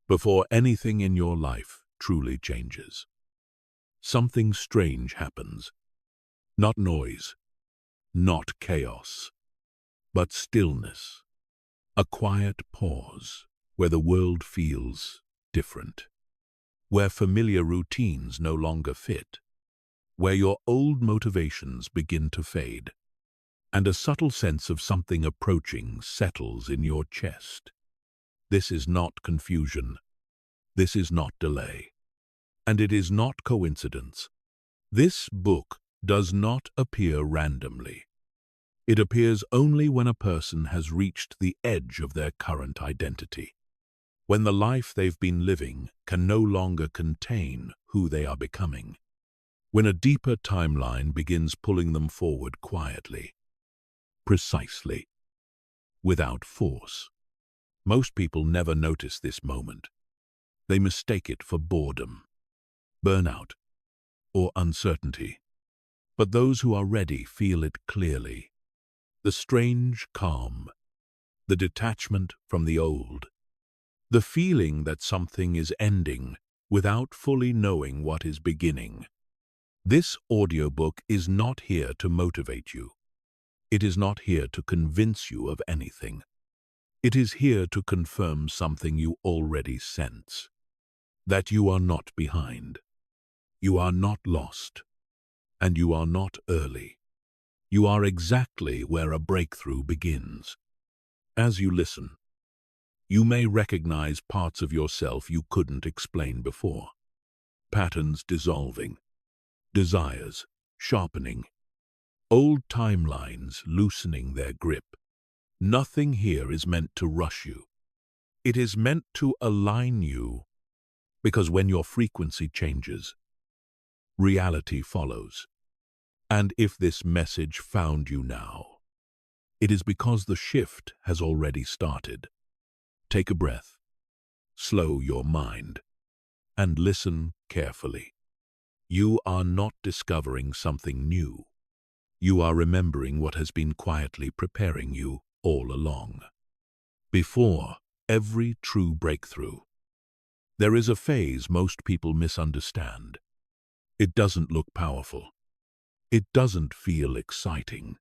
Before anything in your life truly changes, something strange happens. Not noise, not chaos, but stillness. A quiet pause where the world feels different, where familiar routines no longer fit, where your old motivations begin to fade, and a subtle sense of something approaching settles in your chest. This is not confusion. This is not delay. And it is not coincidence. This book does not appear randomly. It appears only when a person has reached the edge of their current identity, when the life they've been living can no longer contain who they are becoming, when a deeper timeline begins pulling them forward quietly, precisely, without force. Most people never notice this moment. They mistake it for boredom, burnout, or uncertainty. But those who are ready feel it clearly. The strange calm, the detachment from the old, the feeling that something is ending without fully knowing what is beginning. This audiobook is not here to motivate you. It is not here to convince you of anything. It is here to confirm something you already sense, that you are not behind, you are not lost, and you are not early. You are exactly where a breakthrough begins. As you listen, you may recognize parts of yourself you couldn't explain before. Patterns dissolving, desires sharpening, old timelines loosening their grip. Nothing here is meant to rush you. It is meant to align you, because when your frequency changes, reality follows. And if this message found you now, it is because the shift has already started. Take a breath, slow your mind, and listen carefully. You are not discovering something new. You are remembering what has been quietly preparing you all along. Before every true breakthrough, there is a phase most people misunderstand. It doesn't look powerful. It doesn't feel exciting.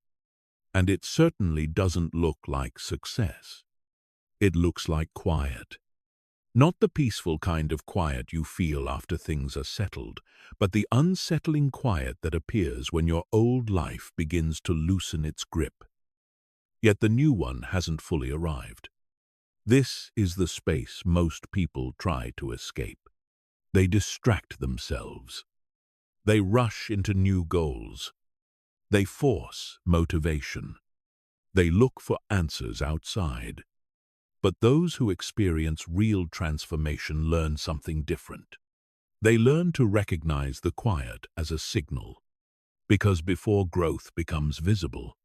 And it certainly doesn't look like success. It looks like quiet. Not the peaceful kind of quiet you feel after things are settled, but the unsettling quiet that appears when your old life begins to loosen its grip. Yet the new one hasn't fully arrived. This is the space most people try to escape. They distract themselves. They rush into new goals. They force motivation. They look for answers outside. But those who experience real transformation learn something different. They learn to recognize the quiet as a signal, because before growth becomes visible,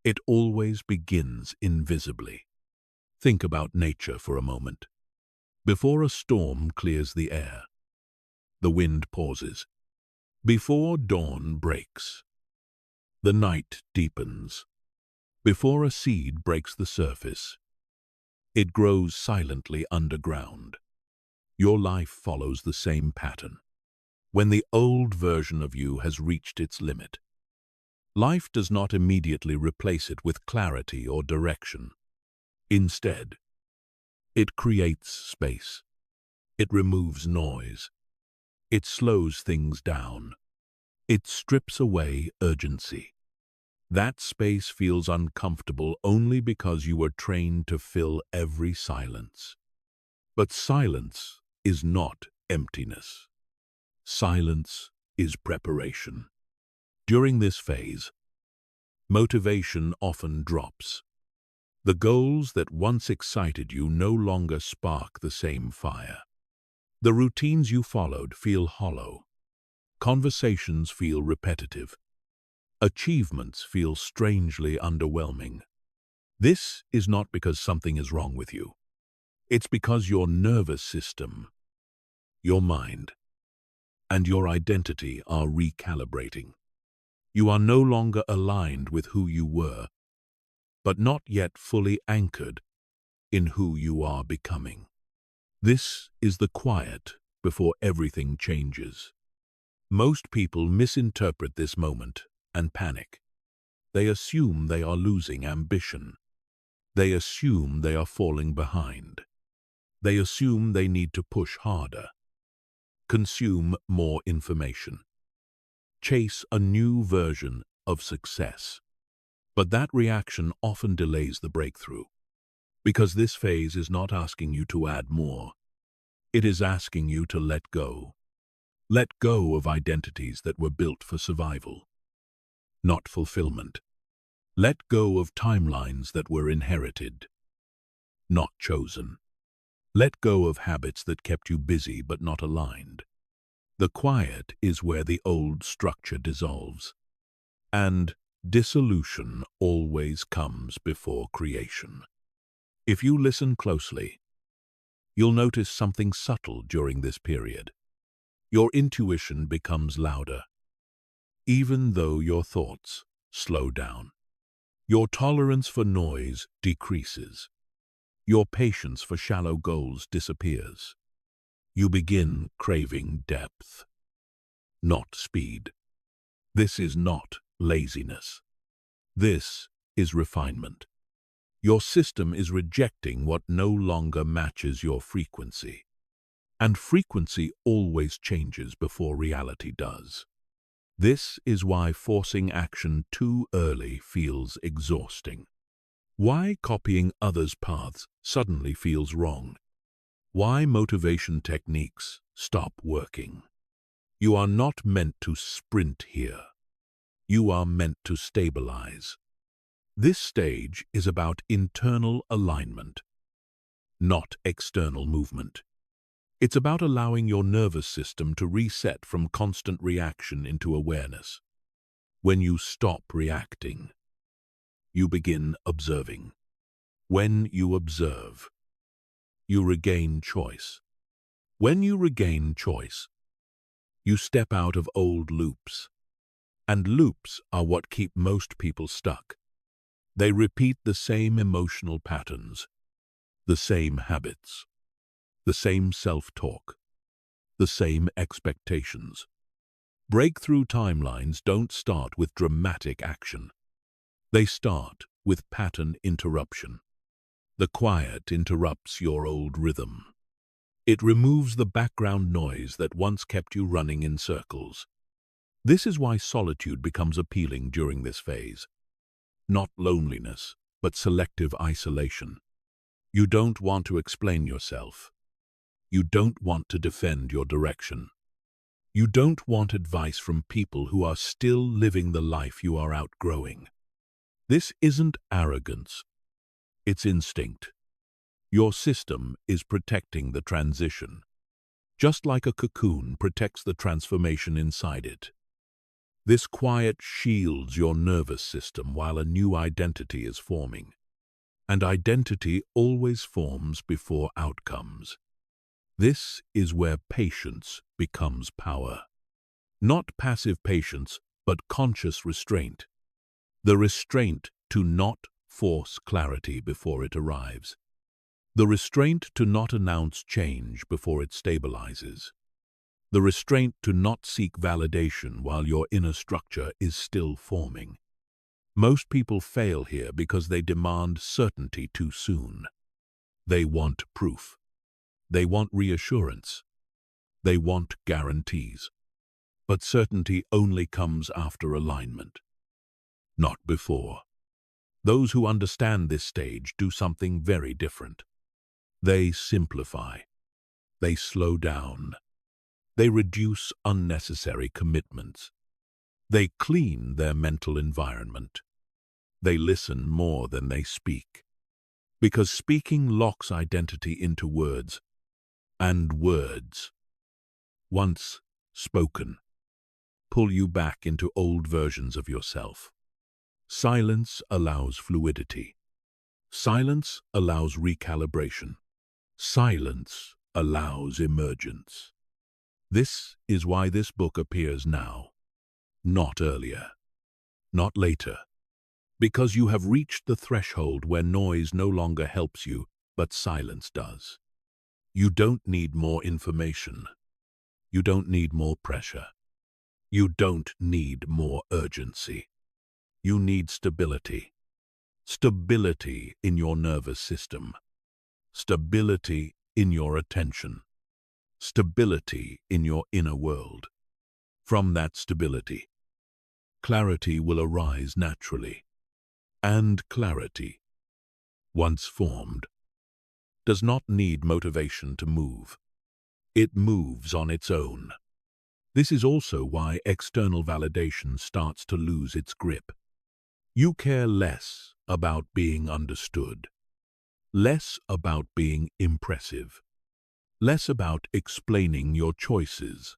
it always begins invisibly. Think about nature for a moment. Before a storm clears the air, the wind pauses. Before dawn breaks, the night deepens. Before a seed breaks the surface, it grows silently underground. Your life follows the same pattern. When the old version of you has reached its limit, life does not immediately replace it with clarity or direction. Instead, it creates space. It removes noise. It slows things down. It strips away urgency. That space feels uncomfortable only because you were trained to fill every silence. But silence is not emptiness. Silence is preparation. During this phase, motivation often drops. The goals that once excited you no longer spark the same fire. The routines you followed feel hollow. Conversations feel repetitive. Achievements feel strangely underwhelming. This is not because something is wrong with you. It's because your nervous system, your mind, and your identity are recalibrating. You are no longer aligned with who you were, but not yet fully anchored in who you are becoming. This is the quiet before everything changes. Most people misinterpret this moment and panic. They assume they are losing ambition. They assume they are falling behind. They assume they need to push harder, consume more information, chase a new version of success. But that reaction often delays the breakthrough, because this phase is not asking you to add more. It is asking you to let go. Let go of identities that were built for survival, not fulfillment. Let go of timelines that were inherited, not chosen. Let go of habits that kept you busy but not aligned. The quiet is where the old structure dissolves, and dissolution always comes before creation. If you listen closely, you'll notice something subtle during this period. Your intuition becomes louder, even though your thoughts slow down. Your tolerance for noise decreases. Your patience for shallow goals disappears. You begin craving depth, not speed. This is not laziness. This is refinement. Your system is rejecting what no longer matches your frequency. And frequency always changes before reality does. This is why forcing action too early feels exhausting. Why copying others' paths suddenly feels wrong. Why motivation techniques stop working. You are not meant to sprint here. You are meant to stabilize. This stage is about internal alignment, not external movement. It's about allowing your nervous system to reset from constant reaction into awareness. When you stop reacting, you begin observing. When you observe, you regain choice. When you regain choice, you step out of old loops. And loops are what keep most people stuck. They repeat the same emotional patterns, the same habits, the same self-talk, the same expectations. Breakthrough timelines don't start with dramatic action. They start with pattern interruption. The quiet interrupts your old rhythm. It removes the background noise that once kept you running in circles. This is why solitude becomes appealing during this phase. Not loneliness, but selective isolation. You don't want to explain yourself. You don't want to defend your direction. You don't want advice from people who are still living the life you are outgrowing. This isn't arrogance. It's instinct. Your system is protecting the transition, just like a cocoon protects the transformation inside it. This quiet shields your nervous system while a new identity is forming. And identity always forms before outcomes. This is where patience becomes power. Not passive patience, but conscious restraint. The restraint to not force clarity before it arrives. The restraint to not announce change before it stabilizes. The restraint to not seek validation while your inner structure is still forming. Most people fail here because they demand certainty too soon. They want proof. They want reassurance. They want guarantees. But certainty only comes after alignment, not before. Those who understand this stage do something very different. They simplify. They slow down. They reduce unnecessary commitments. They clean their mental environment. They listen more than they speak. Because speaking locks identity into words, and words, once spoken, pull you back into old versions of yourself. Silence allows fluidity. Silence allows recalibration. Silence allows emergence. This is why this book appears now, not earlier, not later, because you have reached the threshold where noise no longer helps you, but silence does. You don't need more information. You don't need more pressure. You don't need more urgency. You need stability. Stability in your nervous system. Stability in your attention. Stability in your inner world. From that stability, clarity will arise naturally. And clarity, once formed, does not need motivation to move. It moves on its own. This is also why external validation starts to lose its grip. You care less about being understood, less about being impressive, less about explaining your choices.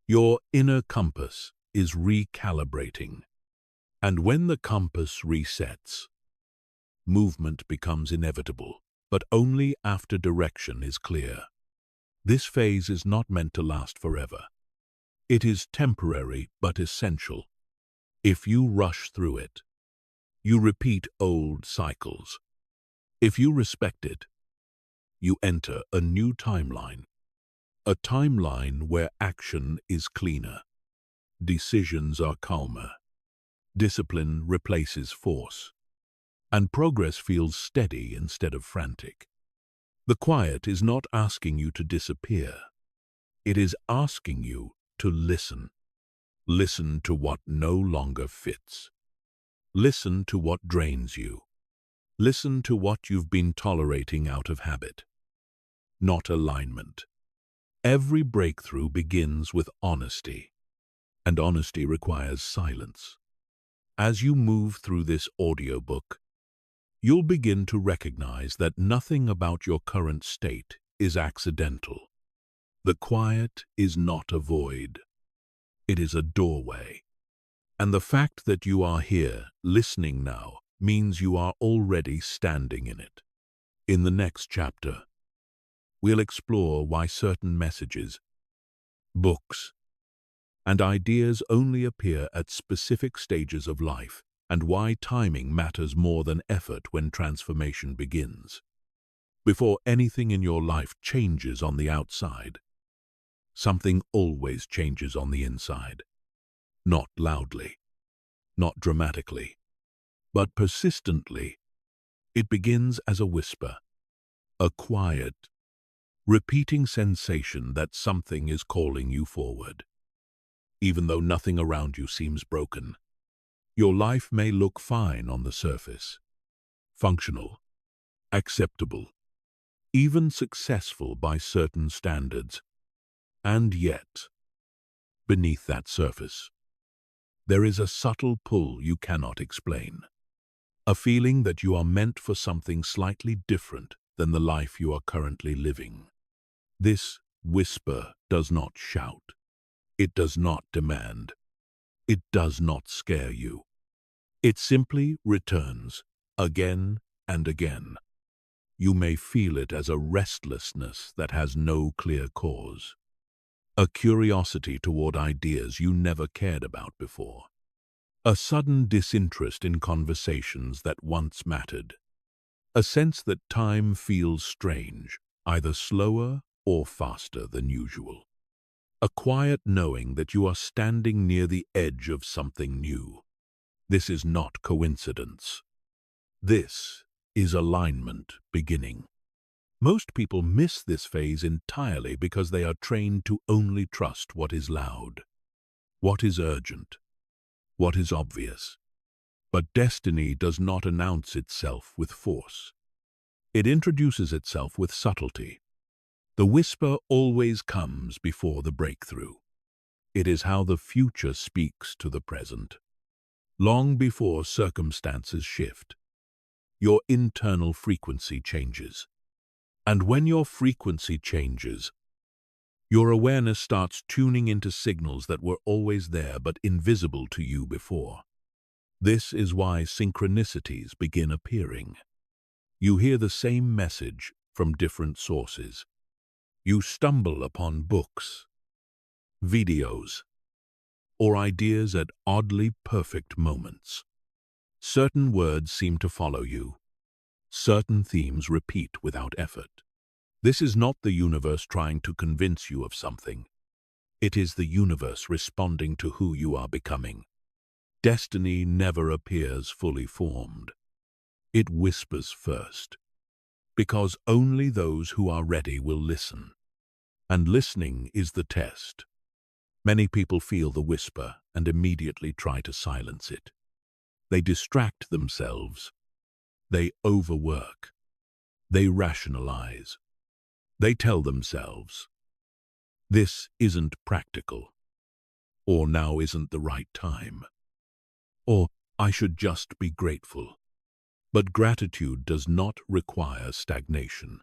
Your inner compass is recalibrating. And when the compass resets, movement becomes inevitable, but only after direction is clear. This phase is not meant to last forever. It is temporary but essential. If you rush through it, you repeat old cycles. If you respect it, you enter a new timeline. A timeline where action is cleaner, decisions are calmer, discipline replaces force, and progress feels steady instead of frantic. The quiet is not asking you to disappear. It is asking you to listen. Listen to what no longer fits. Listen to what drains you. Listen to what you've been tolerating out of habit, not alignment. Every breakthrough begins with honesty, and honesty requires silence. As you move through this audiobook, you'll begin to recognize that nothing about your current state is accidental. The quiet is not a void. It is a doorway. And the fact that you are here, listening now, means you are already standing in it. In the next chapter, we'll explore why certain messages, books, and ideas only appear at specific stages of life, and why timing matters more than effort when transformation begins. Before anything in your life changes on the outside, something always changes on the inside. Not loudly, not dramatically, but persistently. It begins as a whisper, a quiet, repeating sensation that something is calling you forward. Even though nothing around you seems broken, your life may look fine on the surface, functional, acceptable, even successful by certain standards. And yet, beneath that surface, there is a subtle pull you cannot explain. A feeling that you are meant for something slightly different than the life you are currently living. This whisper does not shout. It does not demand. It does not scare you. It simply returns again and again. You may feel it as a restlessness that has no clear cause. A curiosity toward ideas you never cared about before. A sudden disinterest in conversations that once mattered. A sense that time feels strange, either slower or faster than usual. A quiet knowing that you are standing near the edge of something new. This is not coincidence. This is alignment beginning. Most people miss this phase entirely because they are trained to only trust what is loud, what is urgent, what is obvious. But destiny does not announce itself with force. It introduces itself with subtlety. The whisper always comes before the breakthrough. It is how the future speaks to the present. Long before circumstances shift, your internal frequency changes. And when your frequency changes, your awareness starts tuning into signals that were always there but invisible to you before. This is why synchronicities begin appearing. You hear the same message from different sources. You stumble upon books, videos, or ideas at oddly perfect moments. Certain words seem to follow you. Certain themes repeat without effort. This is not the universe trying to convince you of something. It is the universe responding to who you are becoming. Destiny never appears fully formed. It whispers first, because only those who are ready will listen. And listening is the test. Many people feel the whisper and immediately try to silence it. They distract themselves. They overwork. They rationalize. They tell themselves, "This isn't practical," or "Now isn't the right time," or "I should just be grateful." But gratitude does not require stagnation,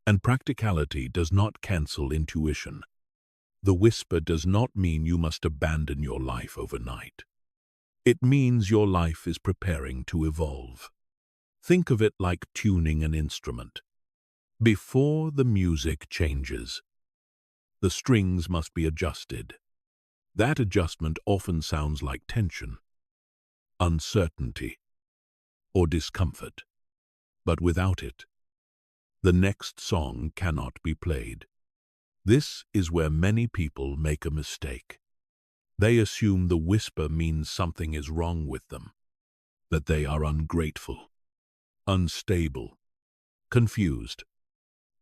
and practicality does not cancel intuition. The whisper does not mean you must abandon your life overnight. It means your life is preparing to evolve. Think of it like tuning an instrument. Before the music changes, the strings must be adjusted. That adjustment often sounds like tension, uncertainty, or discomfort. But without it, the next song cannot be played. This is where many people make a mistake. They assume the whisper means something is wrong with them, that they are ungrateful, unstable, confused.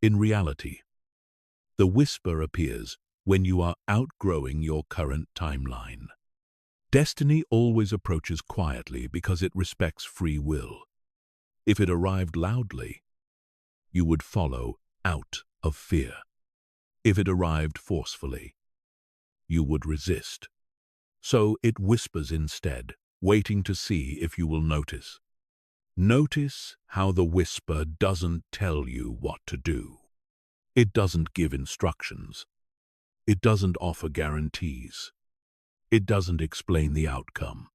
In reality, the whisper appears when you are outgrowing your current timeline. Destiny always approaches quietly because it respects free will. If it arrived loudly, you would follow out of fear. If it arrived forcefully, you would resist. So it whispers instead, waiting to see if you will notice. Notice how the whisper doesn't tell you what to do. It doesn't give instructions. It doesn't offer guarantees. It doesn't explain the outcome.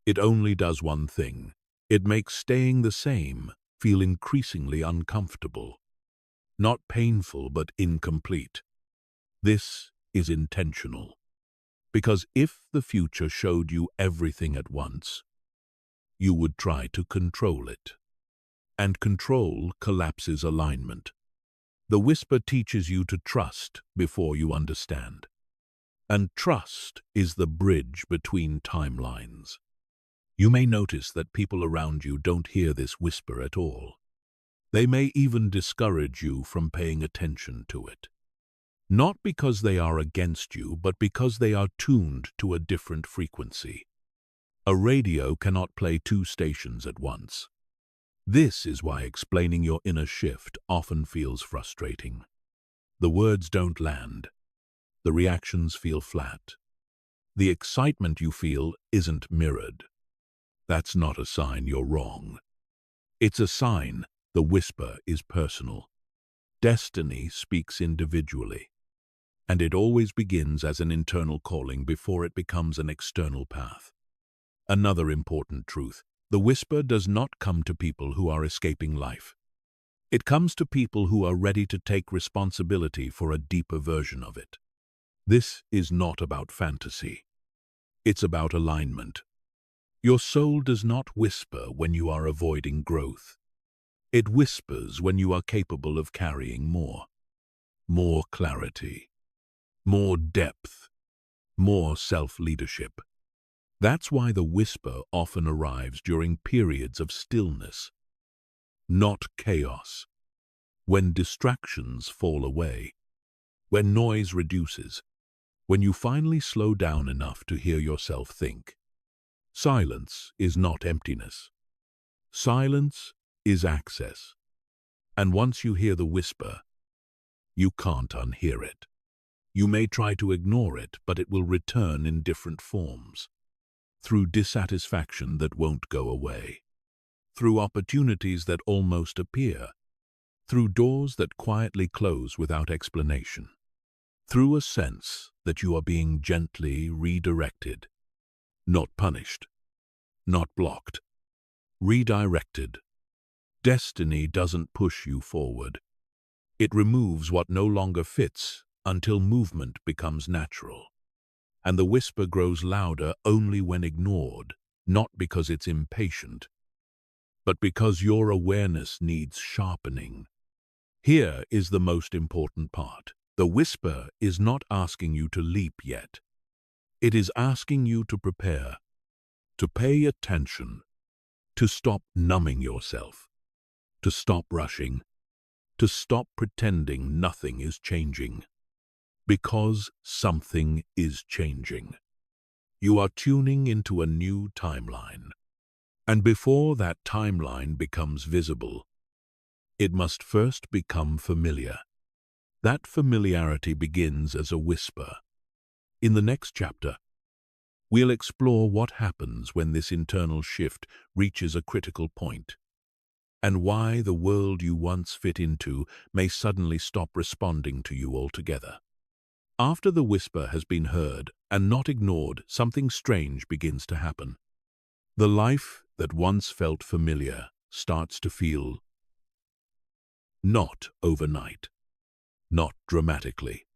It only does one thing. It makes staying the same feel increasingly uncomfortable. Not painful, but incomplete. This is intentional. Because if the future showed you everything at once, you would try to control it. And control collapses alignment. The whisper teaches you to trust before you understand. And trust is the bridge between timelines. You may notice that people around you don't hear this whisper at all. They may even discourage you from paying attention to it. Not because they are against you, but because they are tuned to a different frequency. A radio cannot play two stations at once. This is why explaining your inner shift often feels frustrating. The words don't land. The reactions feel flat. The excitement you feel isn't mirrored. That's not a sign you're wrong. It's a sign the whisper is personal. Destiny speaks individually, and it always begins as an internal calling before it becomes an external path. Another important truth: the whisper does not come to people who are escaping life. It comes to people who are ready to take responsibility for a deeper version of it. This is not about fantasy. It's about alignment. Your soul does not whisper when you are avoiding growth. It whispers when you are capable of carrying more. More clarity. More depth. More self-leadership. That's why the whisper often arrives during periods of stillness, not chaos. When distractions fall away, when noise reduces, when you finally slow down enough to hear yourself think. Silence is not emptiness. Silence is access. And once you hear the whisper, you can't unhear it. You may try to ignore it, but it will return in different forms. Through dissatisfaction that won't go away. Through opportunities that almost appear. Through doors that quietly close without explanation. Through a sense that you are being gently redirected. Not punished. Not blocked. Redirected. Destiny doesn't push you forward. It removes what no longer fits until movement becomes natural. And the whisper grows louder only when ignored, not because it's impatient, but because your awareness needs sharpening. Here is the most important part. The whisper is not asking you to leap yet. It is asking you to prepare, to pay attention, to stop numbing yourself, to stop rushing, to stop pretending nothing is changing. Because something is changing. You are tuning into a new timeline. And before that timeline becomes visible, it must first become familiar. That familiarity begins as a whisper. In the next chapter, we'll explore what happens when this internal shift reaches a critical point, and why the world you once fit into may suddenly stop responding to you altogether. After the whisper has been heard and not ignored, something strange begins to happen. The life that once felt familiar starts to feel not overnight, not dramatically,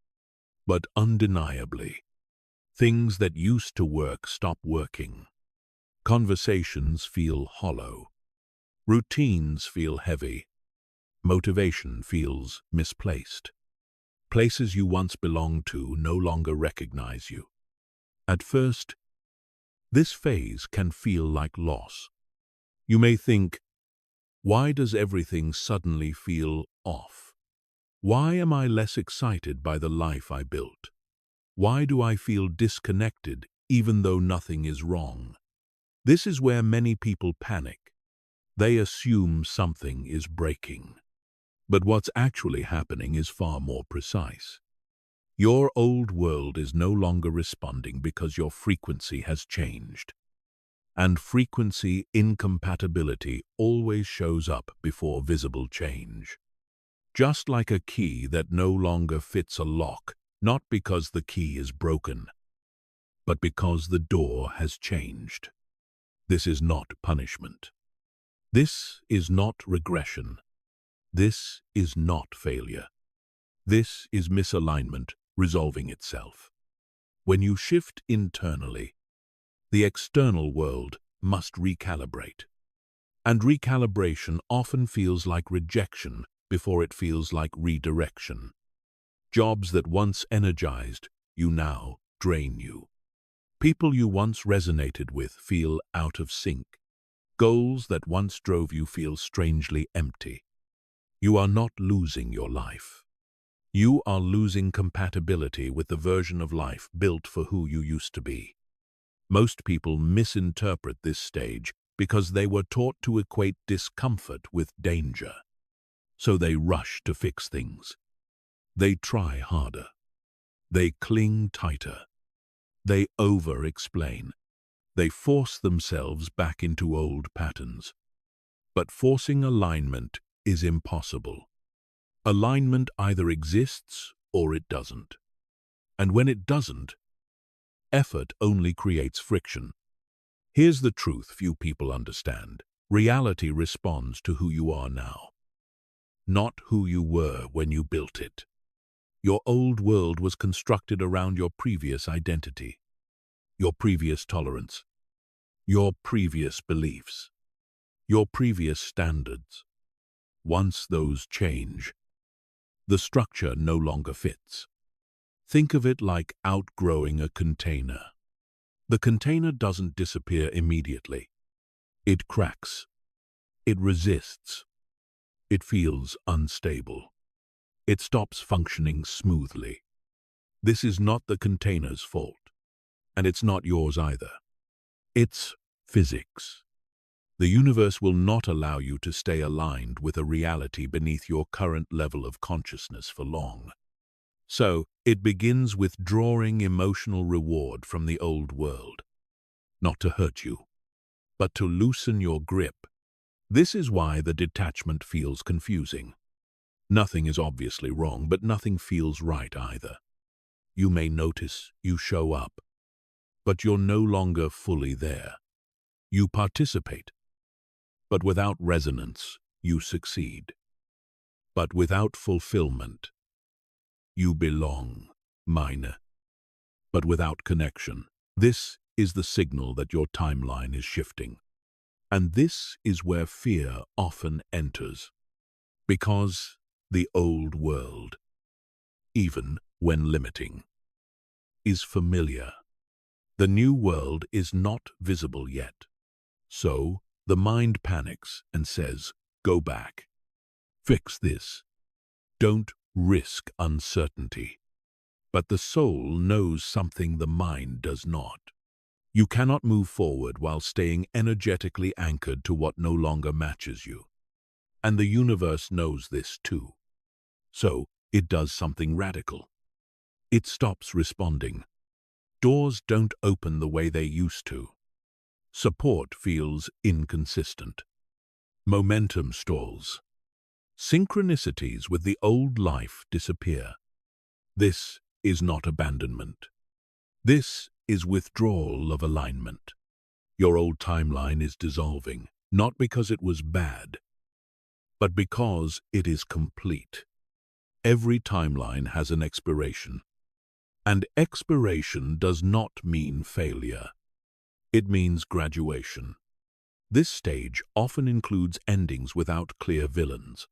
but undeniably. Things that used to work stop working. Conversations feel hollow. Routines feel heavy. Motivation feels misplaced. Places you once belonged to no longer recognize you. At first, this phase can feel like loss. You may think, why does everything suddenly feel off? Why am I less excited by the life I built? Why do I feel disconnected even though nothing is wrong? This is where many people panic. They assume something is breaking. But what's actually happening is far more precise. Your old world is no longer responding because your frequency has changed. And frequency incompatibility always shows up before visible change. Just like a key that no longer fits a lock, not because the key is broken, but because the door has changed. This is not punishment. This is not regression. This is not failure. This is misalignment resolving itself. When you shift internally, the external world must recalibrate. And recalibration often feels like rejection before it feels like redirection. Jobs that once energized you now drain you. People you once resonated with feel out of sync. Goals that once drove you feel strangely empty. You are not losing your life. You are losing compatibility with the version of life built for who you used to be. Most people misinterpret this stage because they were taught to equate discomfort with danger. So they rush to fix things. They try harder. They cling tighter. They over-explain. They force themselves back into old patterns. But forcing alignment is impossible. Alignment either exists or it doesn't. And when it doesn't, effort only creates friction. Here's the truth few people understand. Reality responds to who you are now, not who you were when you built it. Your old world was constructed around your previous identity, your previous tolerance, your previous beliefs, your previous standards. Once those change, the structure no longer fits. Think of it like outgrowing a container. The container doesn't disappear immediately. It cracks. It resists. It feels unstable. It stops functioning smoothly. This is not the container's fault, and it's not yours either. It's physics. The universe will not allow you to stay aligned with a reality beneath your current level of consciousness for long. So, it begins withdrawing emotional reward from the old world, not to hurt you, but to loosen your grip. This is why the detachment feels confusing. Nothing is obviously wrong, but nothing feels right either. You may notice you show up, but you're no longer fully there. You participate, but without resonance, you succeed. But without fulfillment, you belong, minor. But without connection, this is the signal that your timeline is shifting. And this is where fear often enters. Because The old world, even when limiting, is familiar. The new world is not visible yet. So, the mind panics and says, "Go back. Fix this. Don't risk uncertainty." But the soul knows something the mind does not. You cannot move forward while staying energetically anchored to what no longer matches you. And the universe knows this too. So, it does something radical. It stops responding. Doors don't open the way they used to. Support feels inconsistent. Momentum stalls. Synchronicities with the old life disappear. This is not abandonment. This is withdrawal of alignment. Your old timeline is dissolving, not because it was bad, but because it is complete. Every timeline has an expiration. And expiration does not mean failure. It means graduation. This stage often includes endings without clear villains.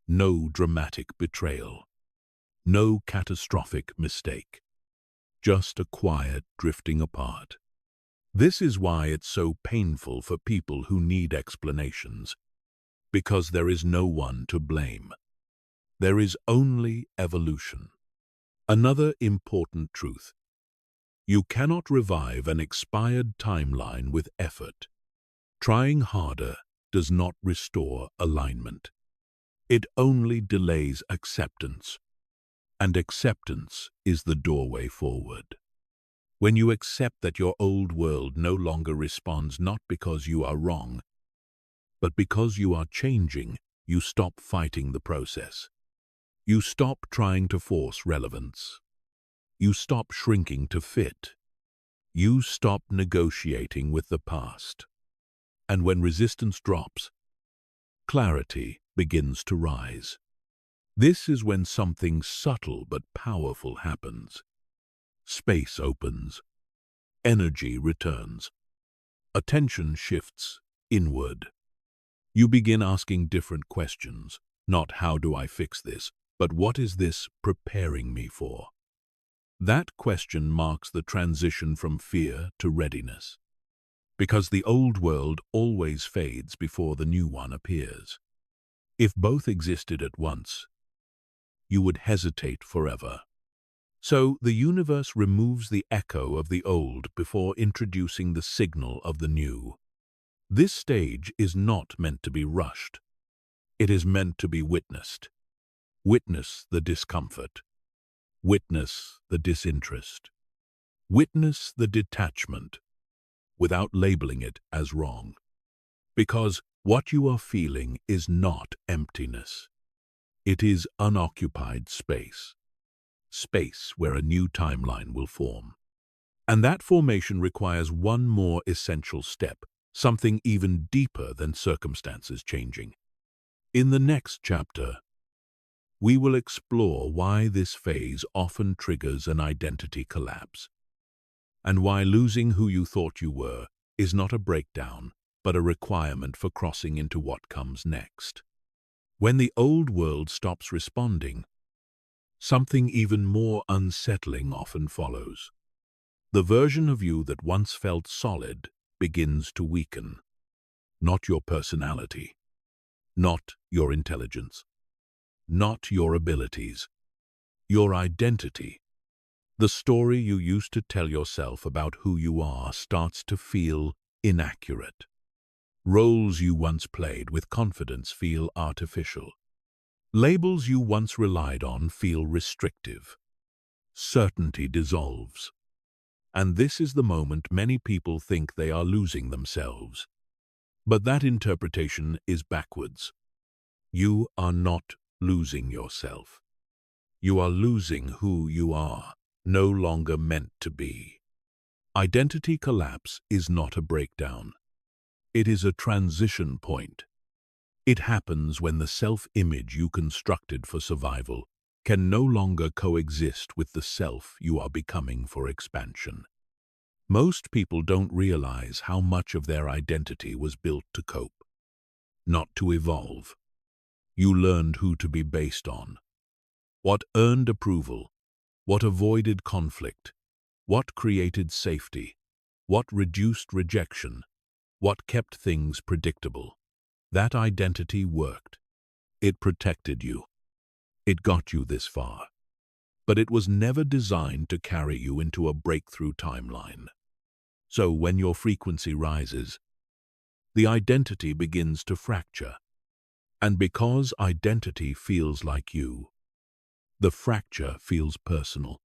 No dramatic betrayal. No catastrophic mistake. Just a quiet drifting apart. This is why it's so painful for people who need explanations. Because there is no one to blame. There is only evolution. Another important truth. You cannot revive an expired timeline with effort. Trying harder does not restore alignment. It only delays acceptance. And acceptance is the doorway forward. When you accept that your old world no longer responds not because you are wrong, but because you are changing, you stop fighting the process. You stop trying to force relevance. You stop shrinking to fit. You stop negotiating with the past. And when resistance drops, clarity begins to rise. This is when something subtle but powerful happens. Space opens. Energy returns. Attention shifts inward. You begin asking different questions. Not how do I fix this, but what is this preparing me for? That question marks the transition from fear to readiness. Because the old world always fades before the new one appears. If both existed at once, you would hesitate forever. So the universe removes the echo of the old before introducing the signal of the new. This stage is not meant to be rushed. It is meant to be witnessed. Witness the discomfort. Witness the disinterest. Witness the detachment without labeling it as wrong. Because what you are feeling is not emptiness. It is unoccupied space. Space where a new timeline will form. And that formation requires one more essential step, something even deeper than circumstances changing. In the next chapter, we will explore why this phase often triggers an identity collapse, and why losing who you thought you were is not a breakdown, but a requirement for crossing into what comes next. When the old world stops responding, something even more unsettling often follows. The version of you that once felt solid begins to weaken. Not your personality, not your intelligence, not your abilities, your identity. The story you used to tell yourself about who you are starts to feel inaccurate. Roles you once played with confidence feel artificial. Labels you once relied on feel restrictive. Certainty dissolves. And this is the moment many people think they are losing themselves. But that interpretation is backwards. You are not losing yourself. You are losing who you are, no longer meant to be. Identity collapse is not a breakdown. It is a transition point. It happens when the self-image you constructed for survival can no longer coexist with the self you are becoming for expansion. Most people don't realize how much of their identity was built to cope, not to evolve. You learned who to be based on, what earned approval, what avoided conflict, what created safety, what reduced rejection, what kept things predictable. That identity worked. It protected you. It got you this far. But it was never designed to carry you into a breakthrough timeline. So when your frequency rises, the identity begins to fracture. And because identity feels like you, the fracture feels personal.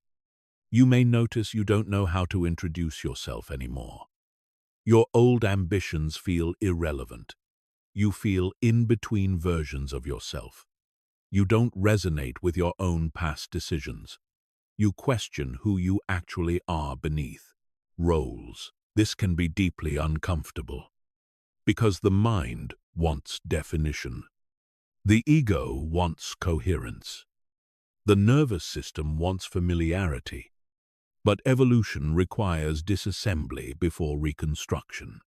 You may notice you don't know how to introduce yourself anymore. Your old ambitions feel irrelevant. You feel in between versions of yourself. You don't resonate with your own past decisions. You question who you actually are beneath roles. This can be deeply uncomfortable because the mind wants definition. The ego wants coherence. The nervous system wants familiarity. But evolution requires disassembly before reconstruction.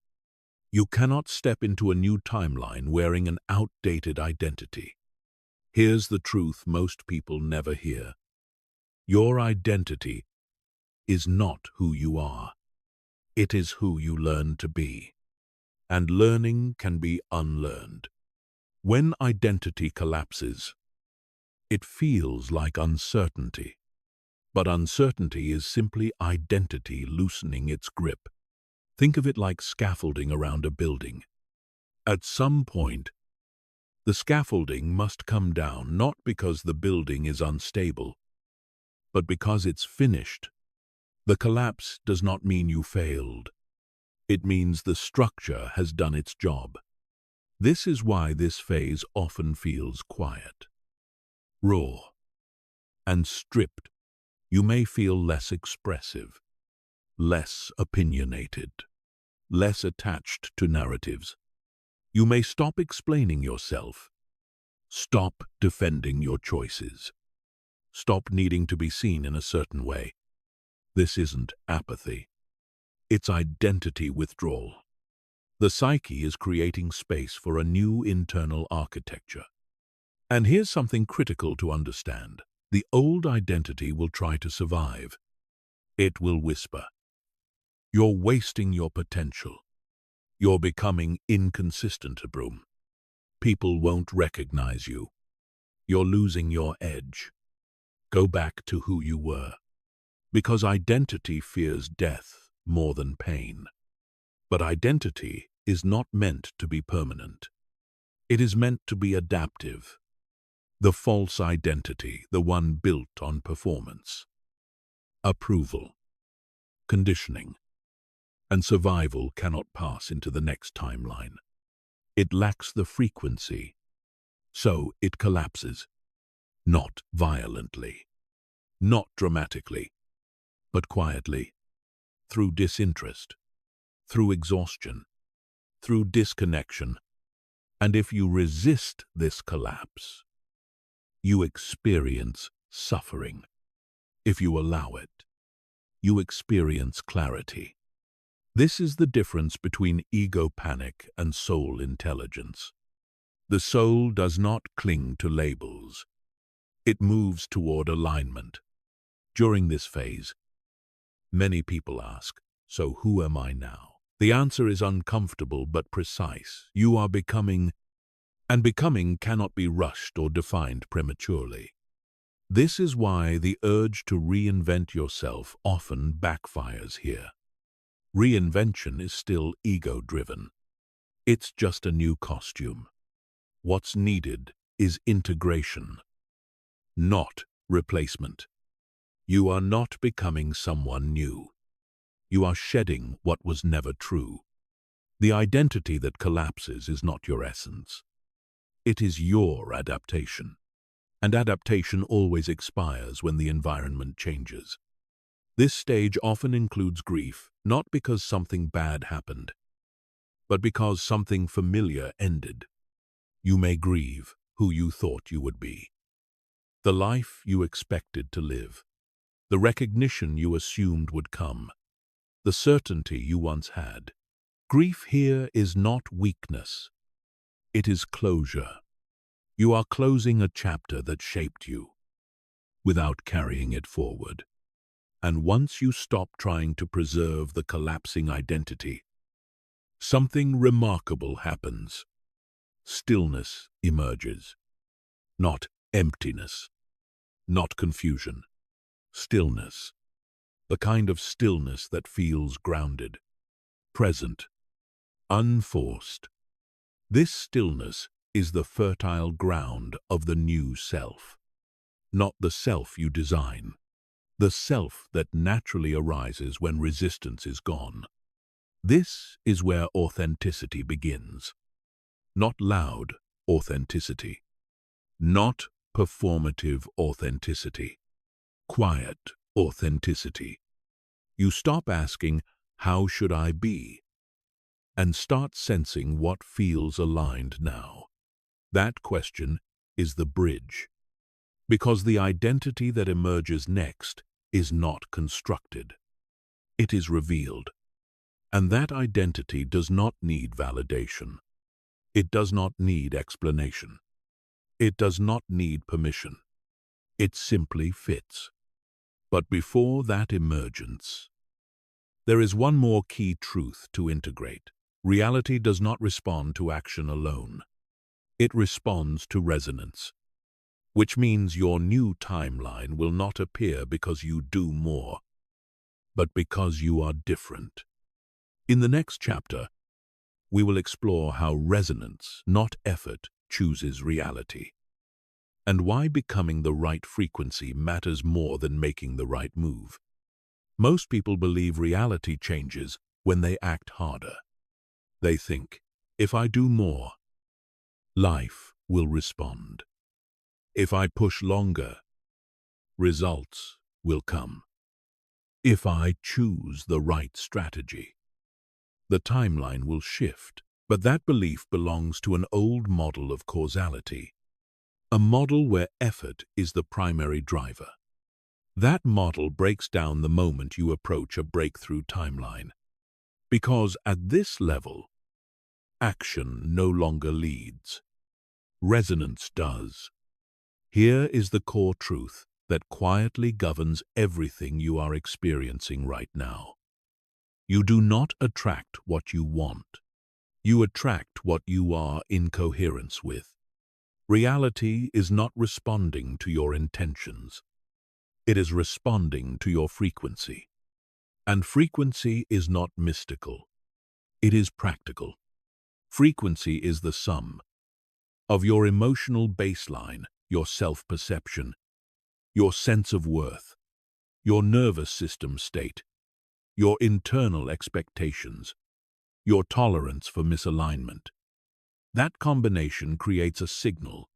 You cannot step into a new timeline wearing an outdated identity. Here's the truth most people never hear. Your identity is not who you are. It is who you learn to be. And learning can be unlearned. When identity collapses, it feels like uncertainty. But uncertainty is simply identity loosening its grip. Think of it like scaffolding around a building. At some point, the scaffolding must come down not because the building is unstable, but because it's finished. The collapse does not mean you failed. It means the structure has done its job. This is why this phase often feels quiet, raw, and stripped. You may feel less expressive, less opinionated, less attached to narratives. You may stop explaining yourself, stop defending your choices, stop needing to be seen in a certain way. This isn't apathy. It's identity withdrawal. The psyche is creating space for a new internal architecture. And here's something critical to understand. The old identity will try to survive. It will whisper, "You're wasting your potential. You're becoming inconsistent, Abrum. People won't recognize you. You're losing your edge. Go back to who you were." Because identity fears death more than pain. But identity is not meant to be permanent. It is meant to be adaptive. The false identity, the one built on performance, approval, conditioning, and survival cannot pass into the next timeline. It lacks the frequency, so it collapses. Not violently, not dramatically, but quietly, through disinterest, through exhaustion, through disconnection. And if you resist this collapse, you experience suffering. If you allow it, you experience clarity. This is the difference between ego panic and soul intelligence. The soul does not cling to labels. It moves toward alignment. During this phase, many people ask, "So who am I now?" The answer is uncomfortable but precise. You are becoming, and becoming cannot be rushed or defined prematurely. This is why the urge to reinvent yourself often backfires here. Reinvention is still ego-driven. It's just a new costume. What's needed is integration, not replacement. You are not becoming someone new. You are shedding what was never true. The identity that collapses is not your essence. It is your adaptation. And adaptation always expires when the environment changes. This stage often includes grief, not because something bad happened, but because something familiar ended. You may grieve who you thought you would be, the life you expected to live, the recognition you assumed would come, the certainty you once had. Grief here is not weakness. It is closure. You are closing a chapter that shaped you without carrying it forward. And once you stop trying to preserve the collapsing identity, something remarkable happens. Stillness emerges. Not emptiness, not confusion. Stillness. The kind of stillness that feels grounded, present, unforced. This stillness is the fertile ground of the new self. Not the self you design, the self that naturally arises when resistance is gone. This is where authenticity begins. Not loud authenticity, not performative authenticity, quiet authenticity. You stop asking, "How should I be?" and start sensing what feels aligned now. That question is the bridge, because the identity that emerges next is not constructed. It is revealed. And that identity does not need validation. It does not need explanation. It does not need permission. It simply fits. But before that emergence, there is one more key truth to integrate. Reality does not respond to action alone. It responds to resonance, which means your new timeline will not appear because you do more, but because you are different. In the next chapter, we will explore how resonance, not effort, chooses reality, and why becoming the right frequency matters more than making the right move. Most people believe reality changes when they act harder. They think, if I do more, life will respond. If I push longer, results will come. If I choose the right strategy, the timeline will shift. But that belief belongs to an old model of causality, a model where effort is the primary driver. That model breaks down the moment you approach a breakthrough timeline, because at this level, action no longer leads. Resonance does. Here is the core truth that quietly governs everything you are experiencing right now. You do not attract what you want. You attract what you are in coherence with. Reality is not responding to your intentions. It is responding to your frequency. And frequency is not mystical. It is practical. Frequency is the sum of your emotional baseline, your self-perception, your sense of worth, your nervous system state, your internal expectations, your tolerance for misalignment. That combination creates a signal,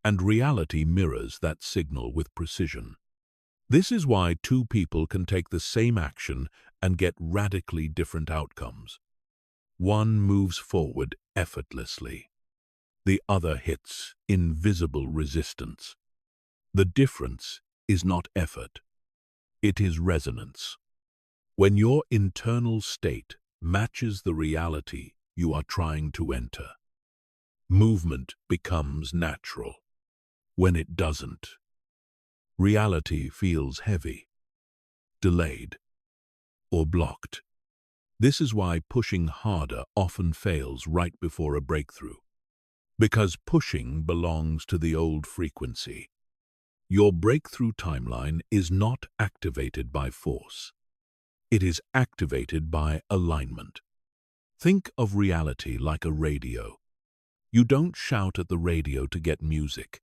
and reality mirrors that signal with precision. This is why two people can take the same action and get radically different outcomes. One moves forward effortlessly. The other hits invisible resistance. The difference is not effort. It is resonance. When your internal state matches the reality you are trying to enter, movement becomes natural. When it doesn't, reality feels heavy, delayed, or blocked. This is why pushing harder often fails right before a breakthrough. Because pushing belongs to the old frequency. Your breakthrough timeline is not activated by force. It is activated by alignment. Think of reality like a radio. You don't shout at the radio to get music.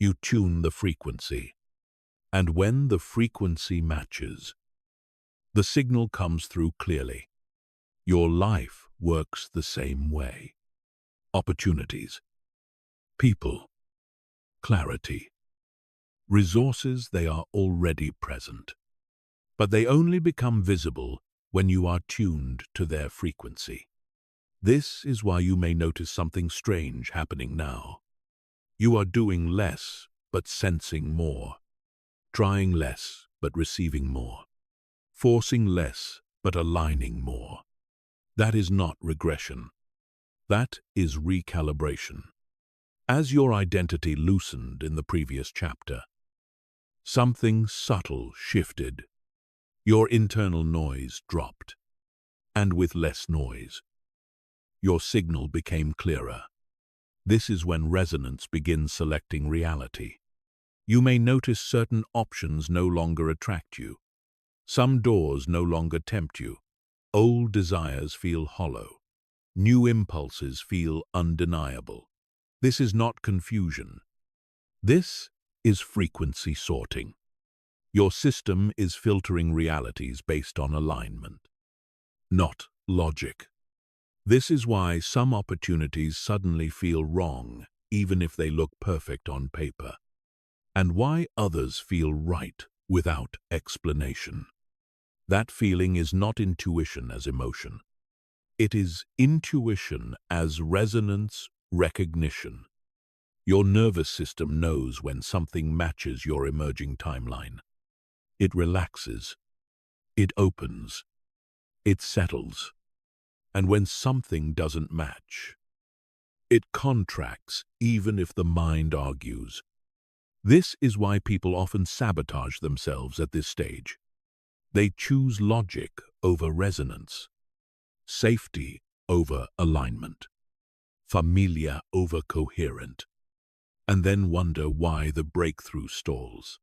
You tune the frequency. And when the frequency matches, the signal comes through clearly. Your life works the same way. Opportunities, people, clarity, resources, they are already present. But they only become visible when you are tuned to their frequency. This is why you may notice something strange happening now. You are doing less, but sensing more. Trying less, but receiving more. Forcing less, but aligning more. That is not regression. That is recalibration. As your identity loosened in the previous chapter, something subtle shifted. Your internal noise dropped, and with less noise, your signal became clearer. This is when resonance begins selecting reality. You may notice certain options no longer attract you. Some doors no longer tempt you. Old desires feel hollow. New impulses feel undeniable. This is not confusion. This is frequency sorting. Your system is filtering realities based on alignment, not logic. This is why some opportunities suddenly feel wrong, even if they look perfect on paper, and why others feel right without explanation. That feeling is not intuition as emotion. It is intuition as resonance recognition. Your nervous system knows when something matches your emerging timeline. It relaxes, it opens, it settles. And when something doesn't match, it contracts even if the mind argues. This is why people often sabotage themselves at this stage. They choose logic over resonance, safety over alignment, familiar over coherent, and then wonder why the breakthrough stalls.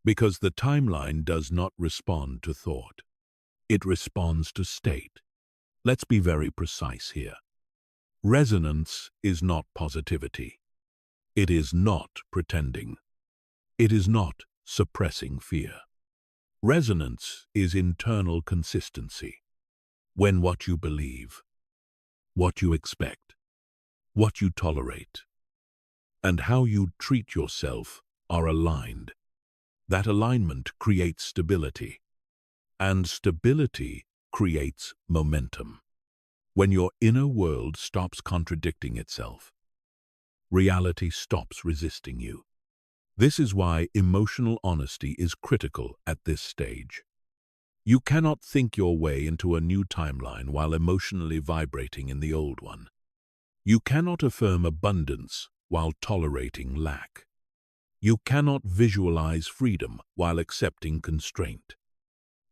Because the timeline does not respond to thought. It responds to state. Let's be very precise here. Resonance is not positivity. It is not pretending. It is not suppressing fear. Resonance is internal consistency. When what you believe, what you expect, what you tolerate, and how you treat yourself are aligned, that alignment creates stability, and stability creates momentum. When your inner world stops contradicting itself, reality stops resisting you. This is why emotional honesty is critical at this stage. You cannot think your way into a new timeline while emotionally vibrating in the old one. You cannot affirm abundance while tolerating lack. You cannot visualize freedom while accepting constraint.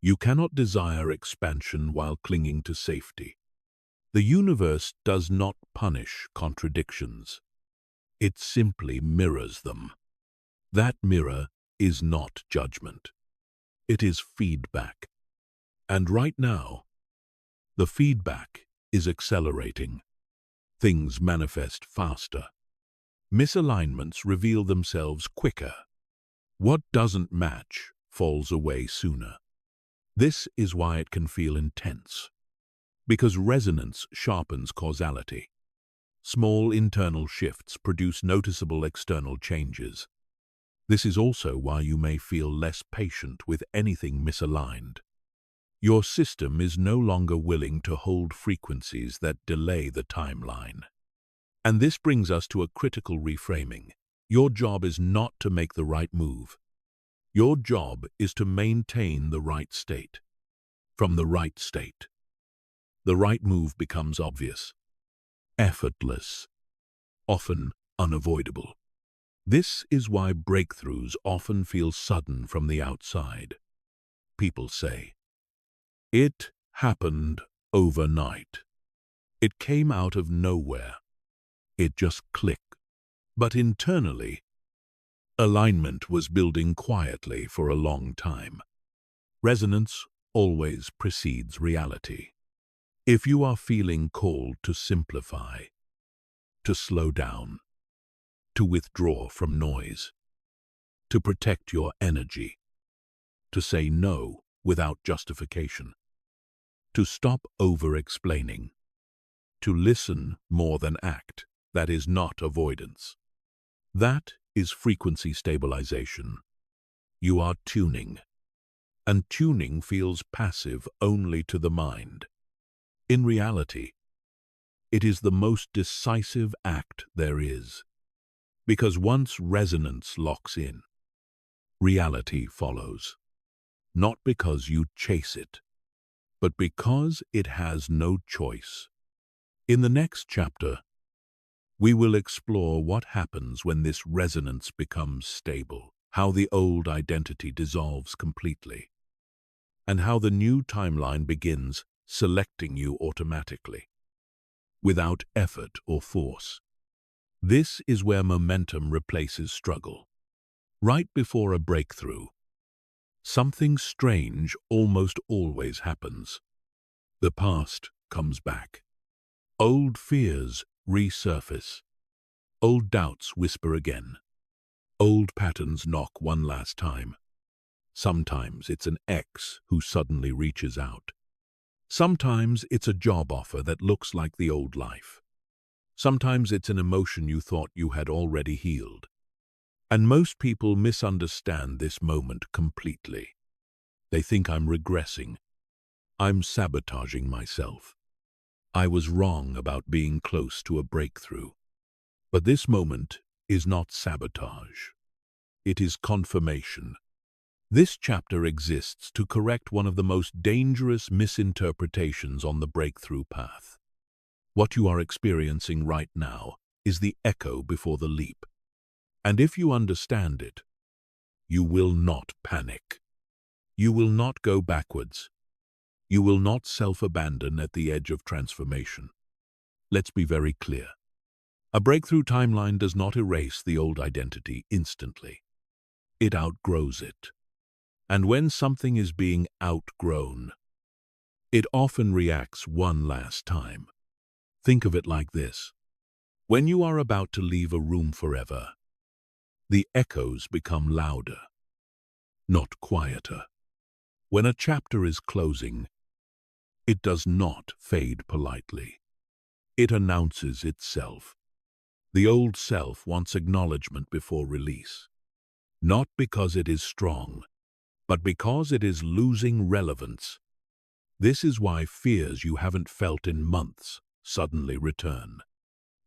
You cannot desire expansion while clinging to safety. The universe does not punish contradictions. It simply mirrors them. That mirror is not judgment. It is feedback. And right now, the feedback is accelerating. Things manifest faster. Misalignments reveal themselves quicker. What doesn't match falls away sooner. This is why it can feel intense. Because resonance sharpens causality. Small internal shifts produce noticeable external changes. This is also why you may feel less patient with anything misaligned. Your system is no longer willing to hold frequencies that delay the timeline. And this brings us to a critical reframing. Your job is not to make the right move. Your job is to maintain the right state. From the right state, the right move becomes obvious, effortless, often unavoidable. This is why breakthroughs often feel sudden from the outside. People say, "It happened overnight. It came out of nowhere. It just clicked." But internally, alignment was building quietly for a long time. Resonance always precedes reality. If you are feeling called to simplify, to slow down, to withdraw from noise, to protect your energy, to say no without justification, to stop over-explaining, to listen more than act, that is not avoidance. That is frequency stabilization. You are tuning, and tuning feels passive only to the mind. In reality, it is the most decisive act there is, because once resonance locks in, reality follows, not because you chase it, but because it has no choice. In the next chapter, We will explore what happens when this resonance becomes stable, how the old identity dissolves completely, and how the new timeline begins selecting you automatically, without effort or force. This is where momentum replaces struggle. Right before a breakthrough, something strange almost always happens. The past comes back. Old fears resurface. Old doubts whisper again. Old patterns knock one last time. Sometimes it's an ex who suddenly reaches out. Sometimes it's a job offer that looks like the old life. Sometimes it's an emotion you thought you had already healed. And most people misunderstand this moment completely. They think I'm regressing. I'm sabotaging myself. I was wrong about being close to a breakthrough. But this moment is not sabotage. It is confirmation. This chapter exists to correct one of the most dangerous misinterpretations on the breakthrough path. What you are experiencing right now is the echo before the leap. And if you understand it, you will not panic. You will not go backwards. You will not self-abandon at the edge of transformation. Let's be very clear. A breakthrough timeline does not erase the old identity instantly. It outgrows it. And when something is being outgrown, it often reacts one last time. Think of it like this. When you are about to leave a room forever, the echoes become louder, not quieter. When a chapter is closing, it does not fade politely. It announces itself. The old self wants acknowledgement before release. Not because it is strong, but because it is losing relevance. This is why fears you haven't felt in months suddenly return.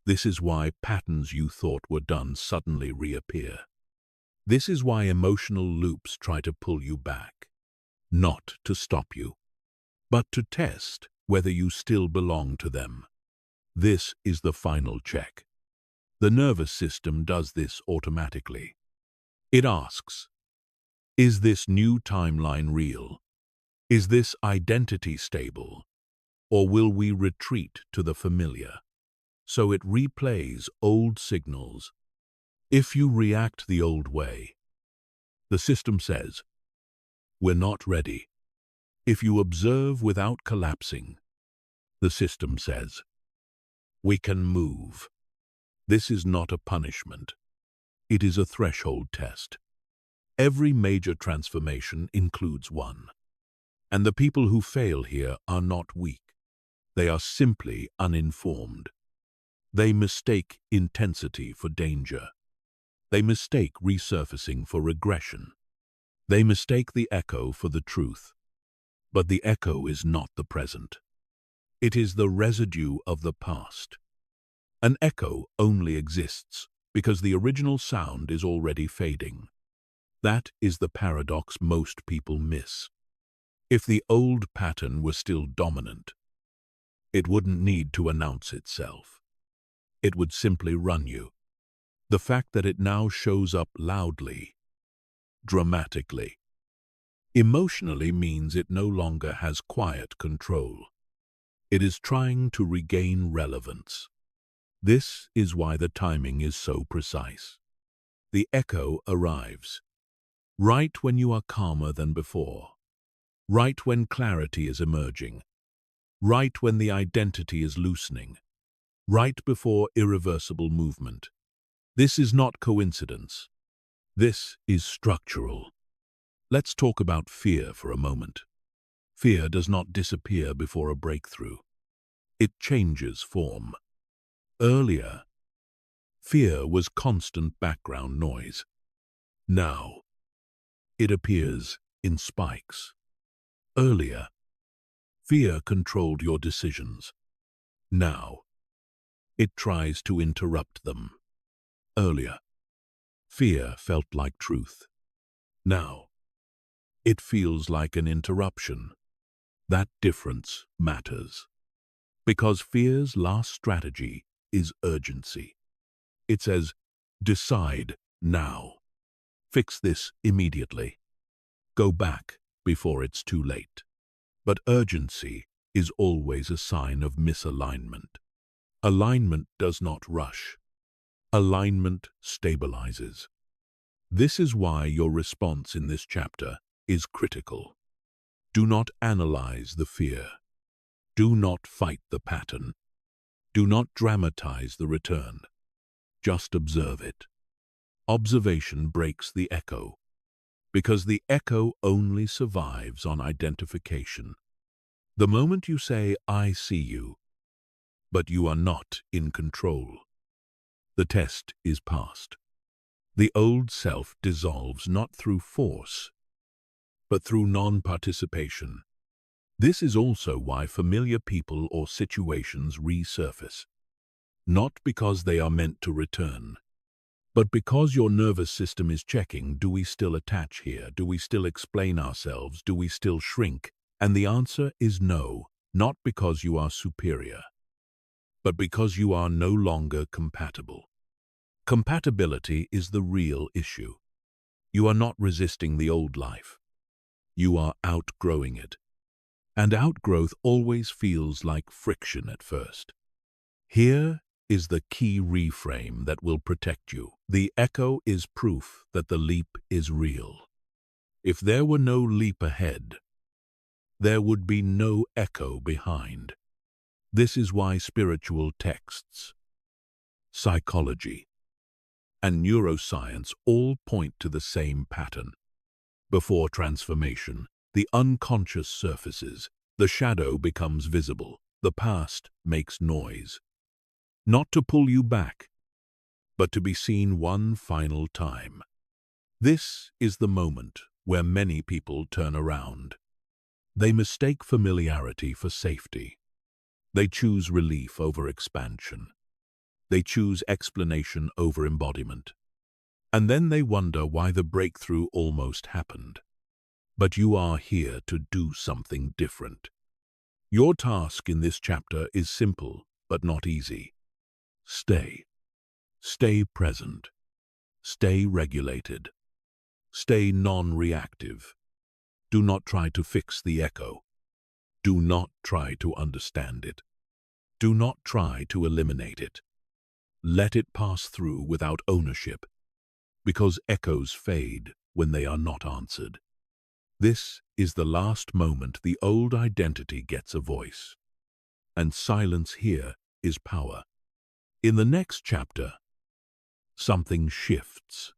This is why patterns you thought were done suddenly reappear. This is why emotional loops try to pull you back. Not to stop you, but to test whether you still belong to them. This is the final check. The nervous system does this automatically. It asks, is this new timeline real? Is this identity stable? Or will we retreat to the familiar? So it replays old signals. If you react the old way, the system says, we're not ready. If you observe without collapsing, the system says, we can move. This is not a punishment. It is a threshold test. Every major transformation includes one. And the people who fail here are not weak. They are simply uninformed. They mistake intensity for danger. They mistake resurfacing for regression. They mistake the echo for the truth. But the echo is not the present. It is the residue of the past. An echo only exists because the original sound is already fading. That is the paradox most people miss. If the old pattern were still dominant, it wouldn't need to announce itself. It would simply run you. The fact that it now shows up loudly, dramatically, emotionally means it no longer has quiet control. It is trying to regain relevance. This is why the timing is so precise. The echo arrives right when you are calmer than before, right when clarity is emerging, right when the identity is loosening, right before irreversible movement. This is not coincidence. This is structural. Let's talk about fear for a moment. Fear does not disappear before a breakthrough. It changes form. Earlier, fear was constant background noise. Now, it appears in spikes. Earlier, fear controlled your decisions. Now, it tries to interrupt them. Earlier, fear felt like truth. Now, it feels like an interruption. That difference matters. Because fear's last strategy is urgency. It says, decide now. Fix this immediately. Go back before it's too late. But urgency is always a sign of misalignment. Alignment does not rush. Alignment stabilizes. This is why your response in this chapter is critical. Do not analyze the fear. Do not fight the pattern. Do not dramatize the return. Just observe it. Observation breaks the echo, because the echo only survives on identification. The moment you say, I see you, but you are not in control, the test is passed. The old self dissolves not through force, but through non-participation. This is also why familiar people or situations resurface, not because they are meant to return, but because your nervous system is checking, do we still attach here? Do we still explain ourselves? Do we still shrink? And the answer is no, not because you are superior, but because you are no longer compatible. Compatibility is the real issue. You are not resisting the old life. You are outgrowing it. And outgrowth always feels like friction at first. Here is the key reframe that will protect you. The echo is proof that the leap is real. If there were no leap ahead, there would be no echo behind. This is why spiritual texts, psychology, and neuroscience all point to the same pattern. Before transformation, the unconscious surfaces, the shadow becomes visible, the past makes noise. Not to pull you back, but to be seen one final time. This is the moment where many people turn around. They mistake familiarity for safety. They choose relief over expansion. They choose explanation over embodiment. And then they wonder why the breakthrough almost happened. But you are here to do something different. Your task in this chapter is simple, but not easy. Stay. Stay present. Stay regulated. Stay non-reactive. Do not try to fix the echo. Do not try to understand it. Do not try to eliminate it. Let it pass through without ownership, because echoes fade when they are not answered. This is the last moment the old identity gets a voice. And silence here is power. In the next chapter, something shifts.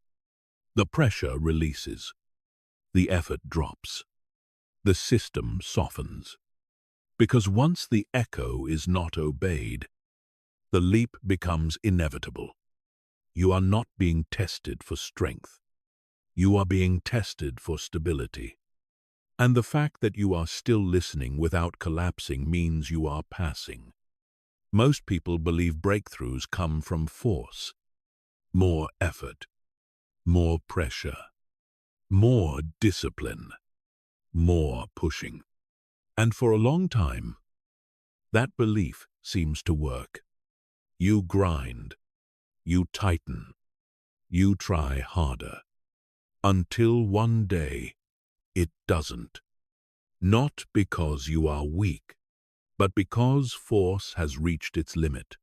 The pressure releases. The effort drops. The system softens. Because once the echo is not obeyed, the leap becomes inevitable. You are not being tested for strength. You are being tested for stability. And the fact that you are still listening without collapsing means you are passing. Most people believe breakthroughs come from force, more effort, more pressure, more discipline, more pushing. And for a long time, that belief seems to work. You grind, you tighten, you try harder, until one day it doesn't. Not because you are weak, but because force has reached its limit.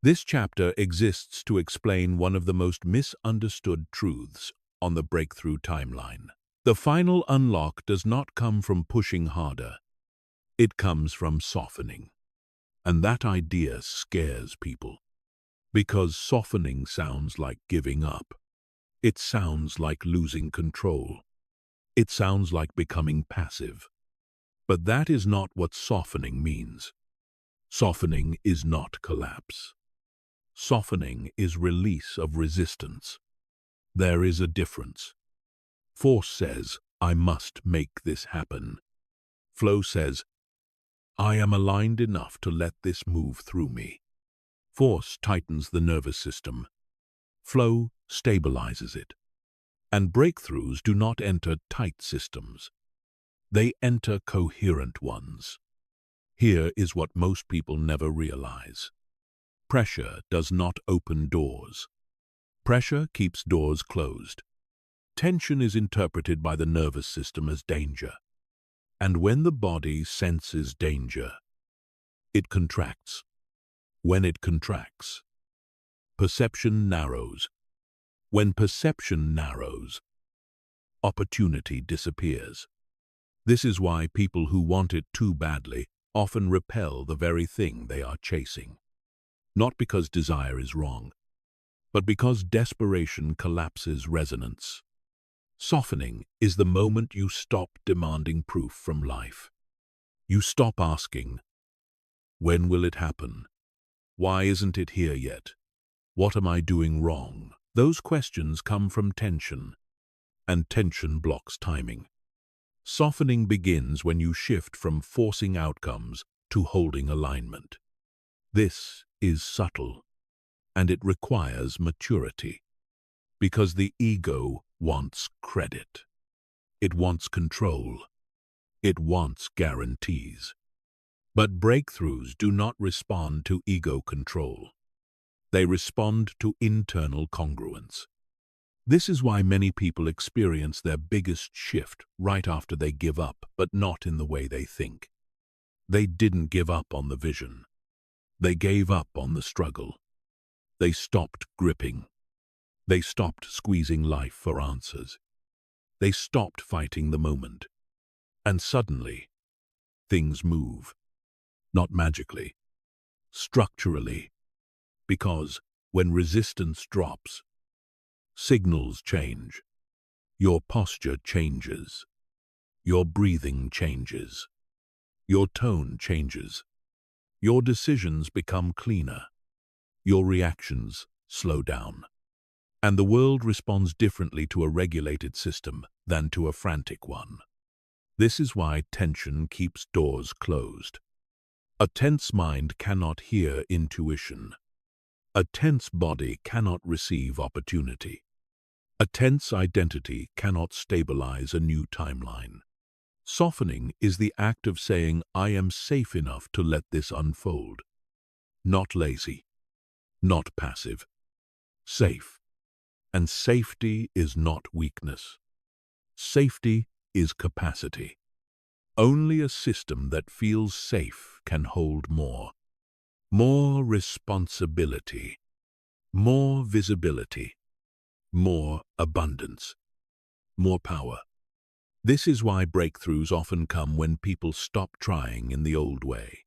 This chapter exists to explain one of the most misunderstood truths on the breakthrough timeline. The final unlock does not come from pushing harder. It comes from softening. And that idea scares people. Because softening sounds like giving up. It sounds like losing control. It sounds like becoming passive. But that is not what softening means. Softening is not collapse. Softening is release of resistance. There is a difference. Force says, I must make this happen. Flow says, I am aligned enough to let this move through me. Force tightens the nervous system. Flow stabilizes it. And breakthroughs do not enter tight systems. They enter coherent ones. Here is what most people never realize. Pressure does not open doors. Pressure keeps doors closed. Tension is interpreted by the nervous system as danger. And when the body senses danger, it contracts. When it contracts, perception narrows. When perception narrows, opportunity disappears. This is why people who want it too badly often repel the very thing they are chasing. Not because desire is wrong, but because desperation collapses resonance. Softening is the moment you stop demanding proof from life. You stop asking, when will it happen? Why isn't it here yet? What am I doing wrong? Those questions come from tension, and tension blocks timing. Softening begins when you shift from forcing outcomes to holding alignment. This is subtle, and it requires maturity, because the ego wants credit. It wants control. It wants guarantees. But breakthroughs do not respond to ego control. They respond to internal congruence. This is why many people experience their biggest shift right after they give up, but not in the way they think. They didn't give up on the vision. They gave up on the struggle. They stopped gripping. They stopped squeezing life for answers. They stopped fighting the moment. And suddenly, things move. Not magically, structurally. Because when resistance drops, signals change. Your posture changes. Your breathing changes. Your tone changes. Your decisions become cleaner. Your reactions slow down. And the world responds differently to a regulated system than to a frantic one. This is why tension keeps doors closed. A tense mind cannot hear intuition. A tense body cannot receive opportunity. A tense identity cannot stabilize a new timeline. Softening is the act of saying, I am safe enough to let this unfold. Not lazy, not passive. Safe. And safety is not weakness. Safety is capacity. Only a system that feels safe can hold more. More responsibility. More visibility. More abundance. More power. This is why breakthroughs often come when people stop trying in the old way.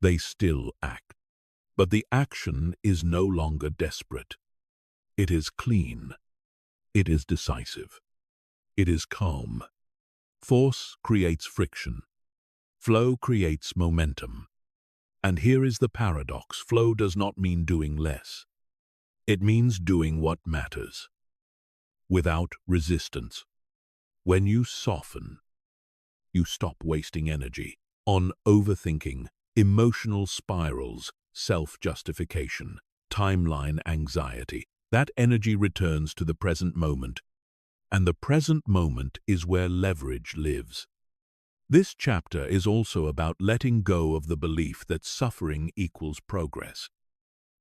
They still act, but the action is no longer desperate. It is clean. It is decisive. It is calm. Force creates friction. Flow creates momentum. And here is the paradox. Flow does not mean doing less. It means doing what matters, without resistance. When you soften, you stop wasting energy on overthinking, emotional spirals, self-justification, timeline anxiety. That energy returns to the present moment, and the present moment is where leverage lives. This chapter is also about letting go of the belief that suffering equals progress.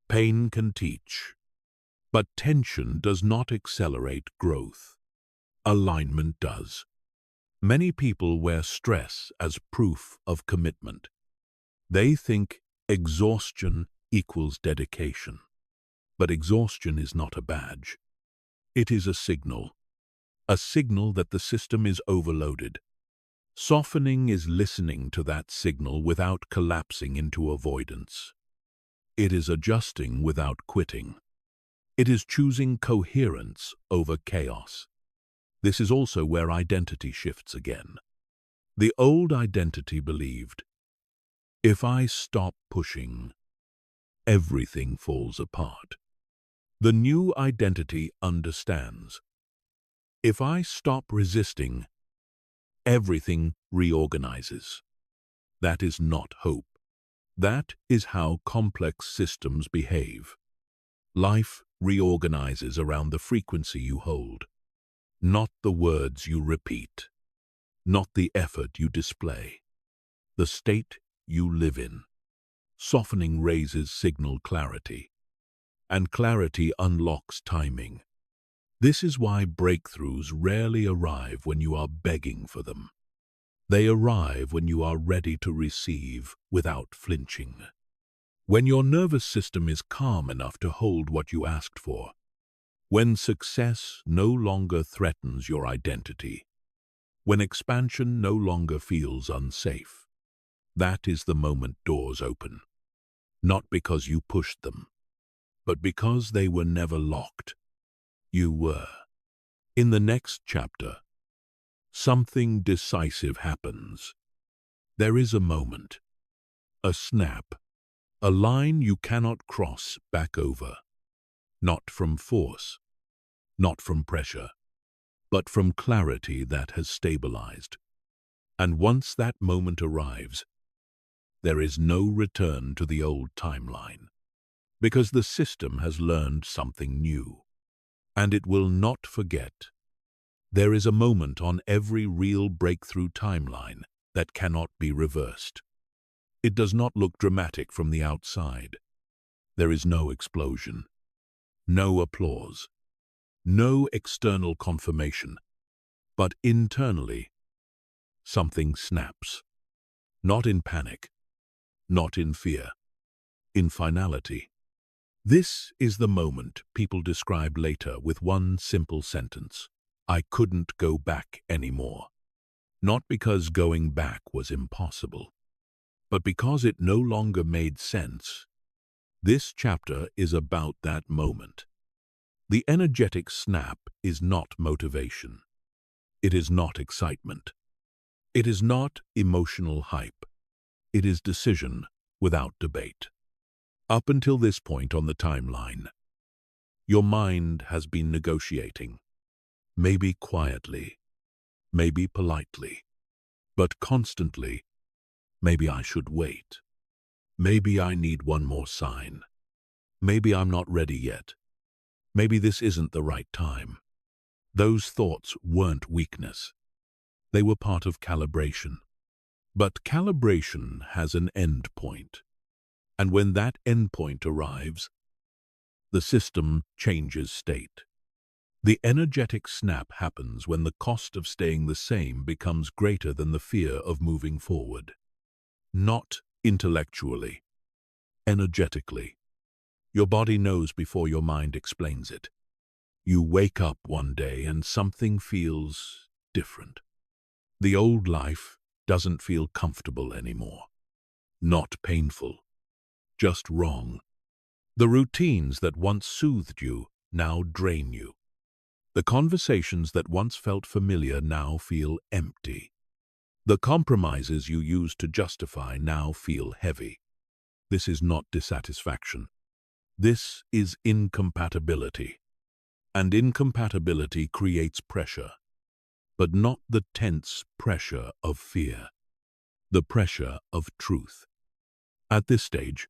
Pain can teach, but tension does not accelerate growth. Alignment does. Many people wear stress as proof of commitment. They think exhaustion equals dedication. But exhaustion is not a badge. It is a signal that the system is overloaded. Softening is listening to that signal without collapsing into avoidance. It is adjusting without quitting. It is choosing coherence over chaos. This is also where identity shifts again. The old identity believed, if I stop pushing, everything falls apart. The new identity understands, if I stop resisting, everything reorganizes. That is not hope. That is how complex systems behave. Life reorganizes around the frequency you hold, not the words you repeat, not the effort you display, the state you live in. Softening raises signal clarity. and clarity unlocks timing. This is why breakthroughs rarely arrive when you are begging for them. They arrive when you are ready to receive without flinching. When your nervous system is calm enough to hold what you asked for. When success no longer threatens your identity. When expansion no longer feels unsafe. That is the moment doors open. Not because you pushed them, but because they were never locked. You were. In the next chapter, something decisive happens. There is a moment, a snap, a line you cannot cross back over. Not from force, not from pressure, but from clarity that has stabilized. And once that moment arrives, there is no return to the old timeline, because the system has learned something new, and it will not forget. There is a moment on every real breakthrough timeline that cannot be reversed. It does not look dramatic from the outside. There is no explosion, no applause, no external confirmation, but internally, something snaps. Not in panic, not in fear, in finality. This is the moment people describe later with one simple sentence: I couldn't go back anymore. Not because going back was impossible, but because it no longer made sense. This chapter is about that moment. The energetic snap is not motivation. It is not excitement. It is not emotional hype. It is decision without debate. Up until this point on the timeline, your mind has been negotiating, maybe quietly, maybe politely, but constantly. Maybe I should wait. Maybe I need one more sign. Maybe I'm not ready yet. Maybe this isn't the right time. Those thoughts weren't weakness. They were part of calibration. But calibration has an end point. And when that end point arrives, the system changes state. The energetic snap happens when the cost of staying the same becomes greater than the fear of moving forward. Not intellectually, energetically. Your body knows before your mind explains it. You wake up one day and something feels different. The old life doesn't feel comfortable anymore. Not painful, just wrong. The routines that once soothed you now drain you. The conversations that once felt familiar now feel empty. The compromises you used to justify now feel heavy. This is not dissatisfaction. This is incompatibility. And incompatibility creates pressure, but not the tense pressure of fear, the pressure of truth. At this stage,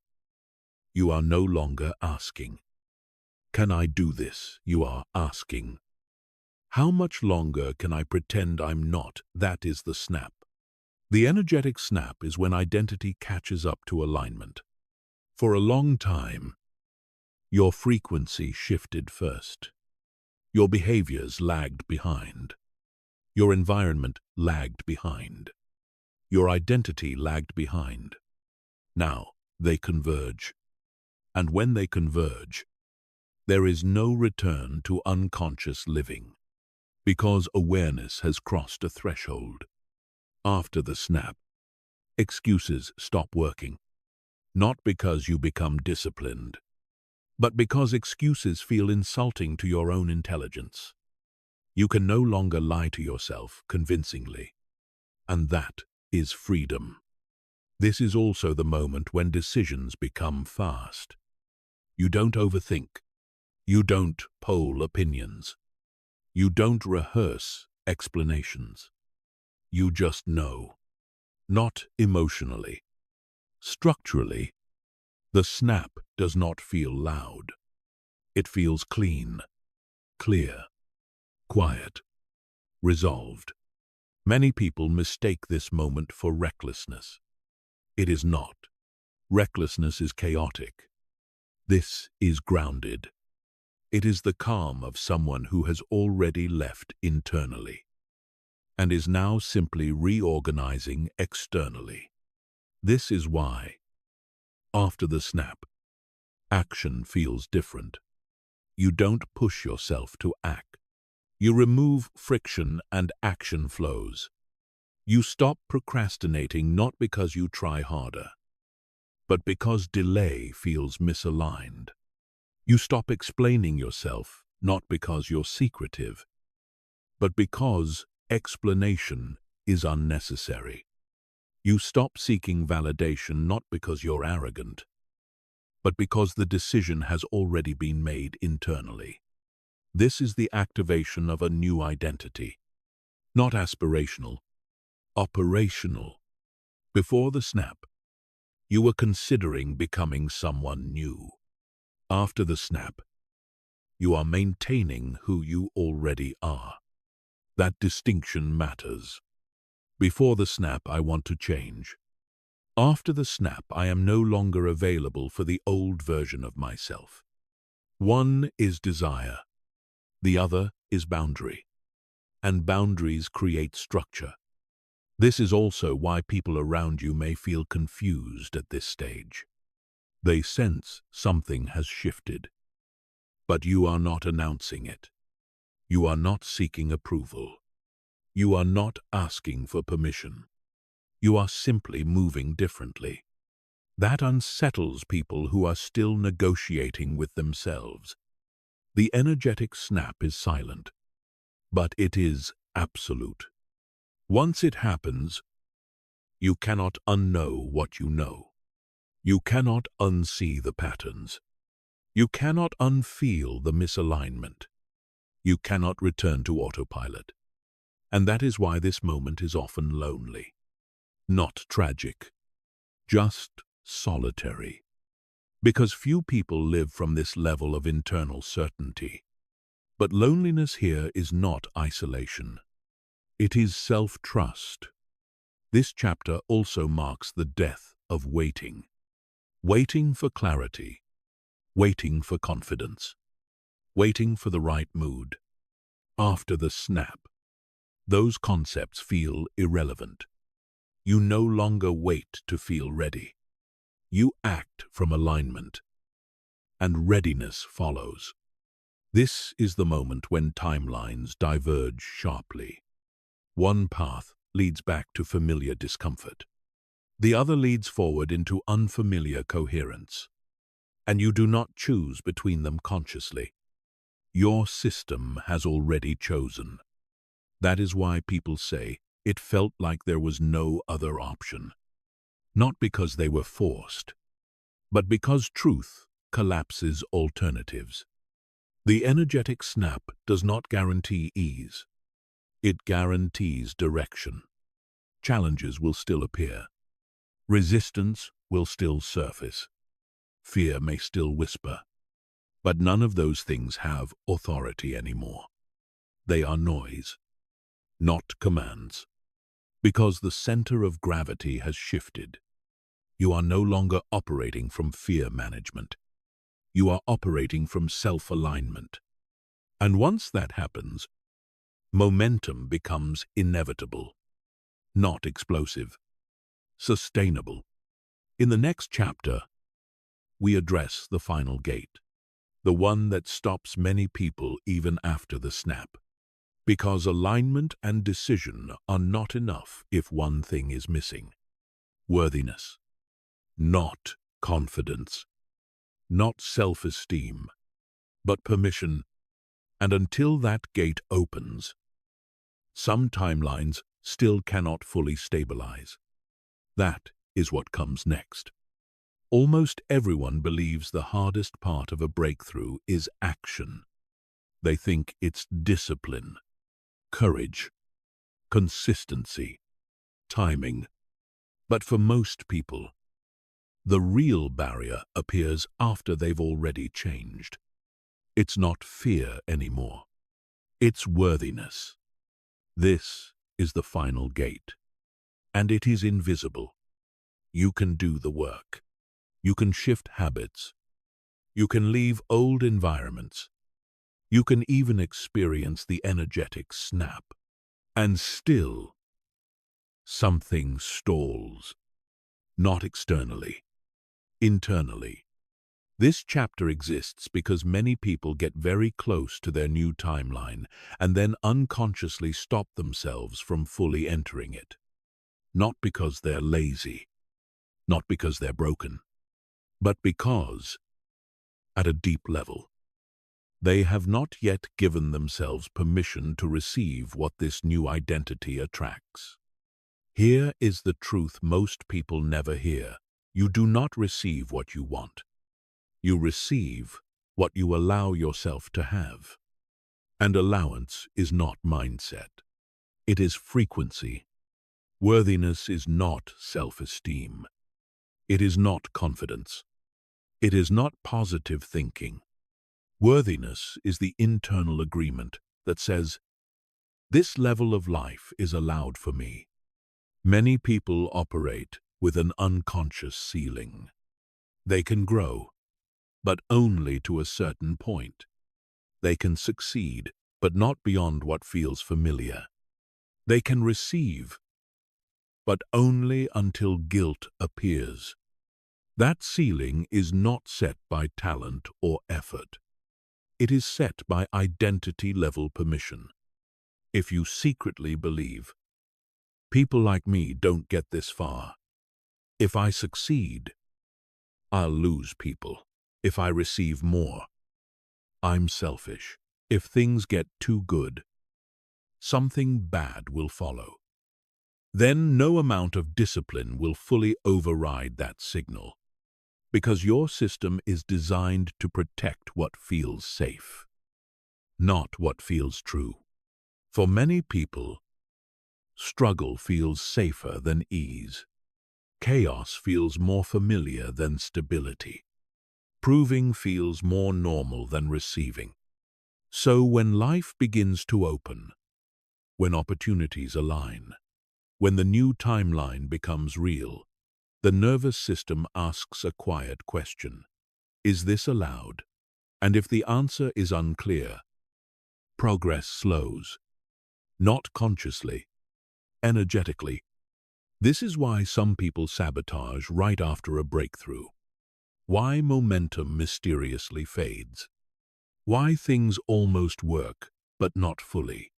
you are no longer asking, "Can I do this?" You are asking, "How much longer can I pretend I'm not?" That is the snap. The energetic snap is when identity catches up to alignment. For a long time, your frequency shifted first. Your behaviors lagged behind. Your environment lagged behind. Your identity lagged behind. Now they converge. And when they converge, there is no return to unconscious living, because awareness has crossed a threshold. After the snap, excuses stop working, not because you become disciplined, but because excuses feel insulting to your own intelligence. You can no longer lie to yourself convincingly, and that is freedom. This is also the moment when decisions become fast. You don't overthink. You don't poll opinions. You don't rehearse explanations. You just know. Not emotionally. Structurally, the snap does not feel loud. It feels clean, clear, quiet, resolved. Many people mistake this moment for recklessness. It is not. Recklessness is chaotic. This is grounded. It is the calm of someone who has already left internally and is now simply reorganizing externally. This is why, after the snap, action feels different. You don't push yourself to act. You remove friction and action flows. You stop procrastinating not because you try harder, but because delay feels misaligned. You stop explaining yourself not because you're secretive, but because explanation is unnecessary. You stop seeking validation not because you're arrogant, but because the decision has already been made internally. This is the activation of a new identity, not aspirational, operational. Before the snap, you were considering becoming someone new. After the snap, you are maintaining who you already are. That distinction matters. Before the snap, I want to change. After the snap, I am no longer available for the old version of myself. One is desire. The other is boundary. And boundaries create structure. This is also why people around you may feel confused at this stage. They sense something has shifted. But you are not announcing it. You are not seeking approval. You are not asking for permission. You are simply moving differently. That unsettles people who are still negotiating with themselves. The energetic snap is silent, but it is absolute. Once it happens, you cannot unknow what you know. You cannot unsee the patterns. You cannot unfeel the misalignment. You cannot return to autopilot. And that is why this moment is often lonely. Not tragic, just solitary. Because few people live from this level of internal certainty. But loneliness here is not isolation. It is self-trust. This chapter also marks the death of waiting. Waiting for clarity. Waiting for confidence. Waiting for the right mood. After the snap, those concepts feel irrelevant. You no longer wait to feel ready. You act from alignment, and readiness follows. This is the moment when timelines diverge sharply. One path leads back to familiar discomfort. The other leads forward into unfamiliar coherence. And you do not choose between them consciously. Your system has already chosen. That is why people say it felt like there was no other option. Not because they were forced, but because truth collapses alternatives. The energetic snap does not guarantee ease. It guarantees direction. Challenges will still appear. Resistance will still surface. Fear may still whisper. But none of those things have authority anymore. They are noise, not commands. Because the center of gravity has shifted. You are no longer operating from fear management. You are operating from self-alignment. And once that happens, momentum becomes inevitable, not explosive, sustainable. In the next chapter, we address the final gate, the one that stops many people even after the snap. Because alignment and decision are not enough if one thing is missing. Worthiness, not confidence, not self-esteem, but permission. And until that gate opens, some timelines still cannot fully stabilize. That is what comes next. Almost everyone believes the hardest part of a breakthrough is action. They think it's discipline, courage, consistency, timing. But for most people, the real barrier appears after they've already changed. It's not fear anymore. It's worthiness. This is the final gate, and it is invisible. You can do the work. You can shift habits. You can leave old environments. You can even experience the energetic snap. And still, something stalls. Not externally, internally. This chapter exists because many people get very close to their new timeline and then unconsciously stop themselves from fully entering it. Not because they're lazy, not because they're broken, but because, at a deep level, they have not yet given themselves permission to receive what this new identity attracts. Here is the truth most people never hear. You do not receive what you want. You receive what you allow yourself to have. And allowance is not mindset. It is frequency. Worthiness is not self-esteem. It is not confidence. It is not positive thinking. Worthiness is the internal agreement that says, this level of life is allowed for me. Many people operate with an unconscious ceiling. They can grow, but only to a certain point. They can succeed, but not beyond what feels familiar. They can receive, but only until guilt appears. That ceiling is not set by talent or effort. It is set by identity-level permission. If you secretly believe, people like me don't get this far. If I succeed, I'll lose people. If I receive more, I'm selfish. If things get too good, something bad will follow. Then no amount of discipline will fully override that signal, because your system is designed to protect what feels safe, not what feels true. For many people, struggle feels safer than ease. Chaos feels more familiar than stability. Proving feels more normal than receiving. So when life begins to open, when opportunities align, when the new timeline becomes real, the nervous system asks a quiet question. Is this allowed? And if the answer is unclear, progress slows. Not consciously, energetically. This is why some people sabotage right after a breakthrough. Why momentum mysteriously fades. Why things almost work, but not fully.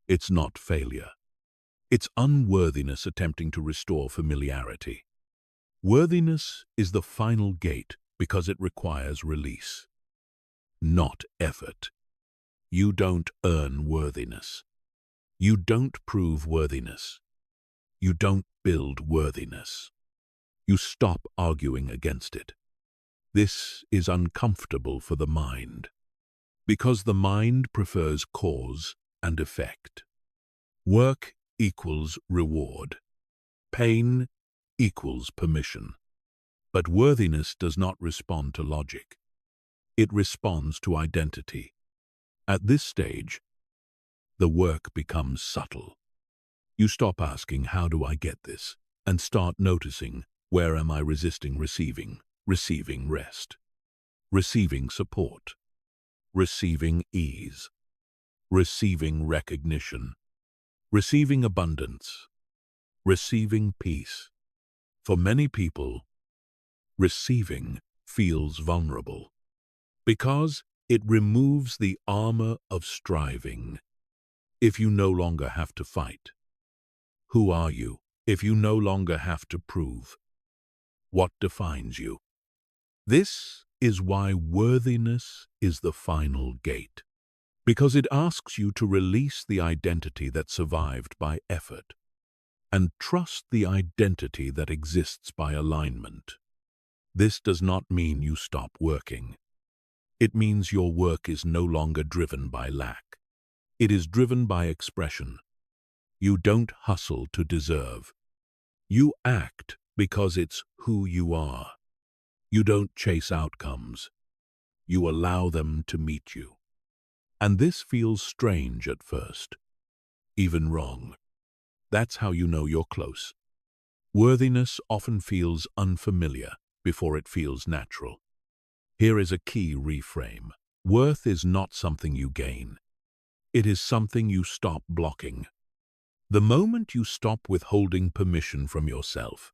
It's not failure. It's unworthiness attempting to restore familiarity. Worthiness is the final gate because it requires release, not effort. You don't earn worthiness. You don't prove worthiness. You don't build worthiness. You stop arguing against it. This is uncomfortable for the mind, because the mind prefers cause and effect. Work equals reward. Pain equals permission. But worthiness does not respond to logic. It responds to identity. At this stage, the work becomes subtle. You stop asking, how do I get this? And start noticing, where am I resisting receiving? Receiving rest. Receiving support. Receiving ease. Receiving recognition. Receiving abundance. Receiving peace. For many people, receiving feels vulnerable because it removes the armor of striving. If you no longer have to fight, who are you? If you no longer have to prove, what defines you? This is why worthiness is the final gate, because it asks you to release the identity that survived by effort and trust the identity that exists by alignment. This does not mean you stop working. It means your work is no longer driven by lack. It is driven by expression. You don't hustle to deserve. You act because it's who you are. You don't chase outcomes. You allow them to meet you. And this feels strange at first, even wrong. That's how you know you're close. Worthiness often feels unfamiliar before it feels natural. Here is a key reframe. Worth is not something you gain. It is something you stop blocking. The moment you stop withholding permission from yourself,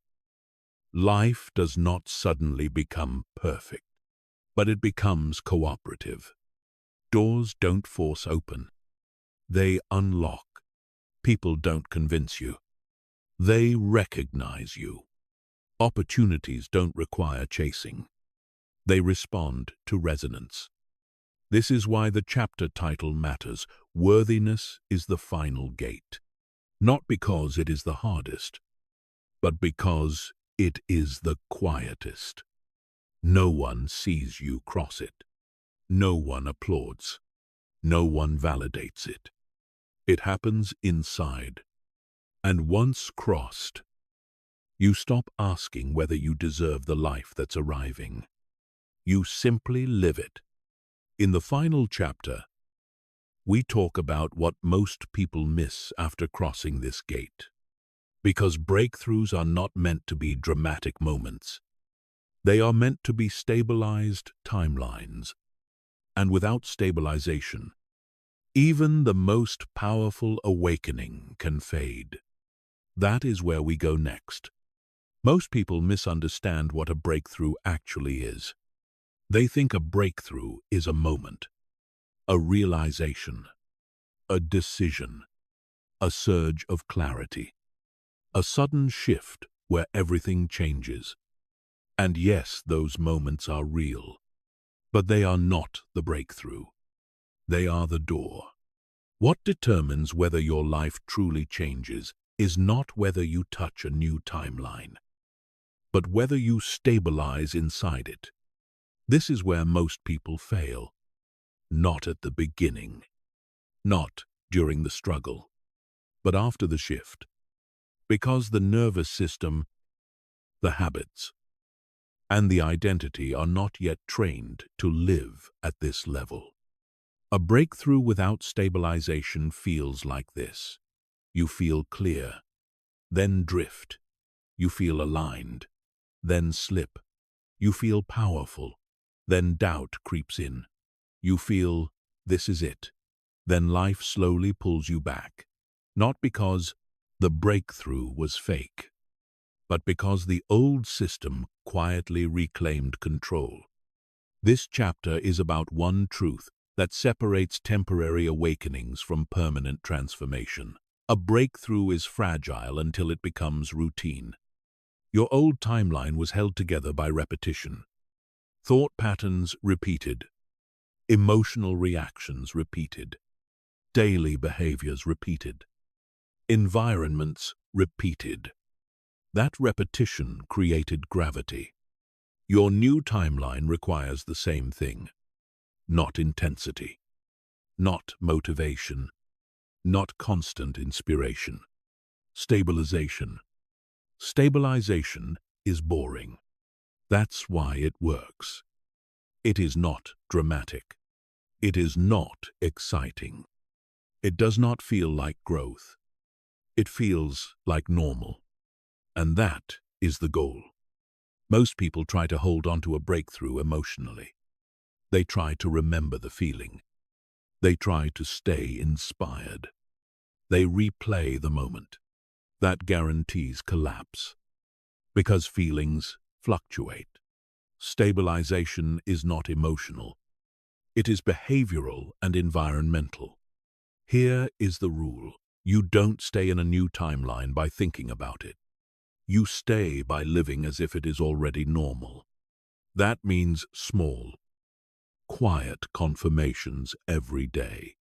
life does not suddenly become perfect, but it becomes cooperative. Doors don't force open. They unlock. People don't convince you. They recognize you. Opportunities don't require chasing. They respond to resonance. This is why the chapter title matters. Worthiness is the final gate. Not because it is the hardest, but because it is the quietest. No one sees you cross it. No one applauds. No one validates it. It happens inside. And once crossed, you stop asking whether you deserve the life that's arriving. You simply live it. In the final chapter, we talk about what most people miss after crossing this gate. Because breakthroughs are not meant to be dramatic moments. They are meant to be stabilized timelines. And without stabilization, even the most powerful awakening can fade. That is where we go next. Most people misunderstand what a breakthrough actually is. They think a breakthrough is a moment, a realization, a decision, a surge of clarity, a sudden shift where everything changes. And yes, those moments are real, but they are not the breakthrough. They are the door. What determines whether your life truly changes is not whether you touch a new timeline, but whether you stabilize inside it. This is where most people fail. Not at the beginning, not during the struggle, but after the shift. Because the nervous system, the habits, and the identity are not yet trained to live at this level. A breakthrough without stabilization feels like this. You feel clear, then drift. You feel aligned, then slip. You feel powerful, then doubt creeps in. You feel, this is it. Then life slowly pulls you back. Not because the breakthrough was fake, but because the old system quietly reclaimed control. This chapter is about one truth that separates temporary awakenings from permanent transformation. A breakthrough is fragile until it becomes routine. Your old timeline was held together by repetition. Thought patterns repeated. Emotional reactions repeated. Daily behaviors repeated. Environments repeated. That repetition created gravity. Your new timeline requires the same thing. Not intensity. Not motivation. Not constant inspiration. Stabilization. Stabilization is boring. That's why it works. It is not dramatic. It is not exciting. It does not feel like growth. It feels like normal. And that is the goal. Most people try to hold on to a breakthrough emotionally. They try to remember the feeling. They try to stay inspired. They replay the moment. That guarantees collapse. Because feelings fluctuate. Stabilization is not emotional. It is behavioral and environmental. Here is the rule. You don't stay in a new timeline by thinking about it. You stay by living as if it is already normal. That means small, quiet confirmations every day.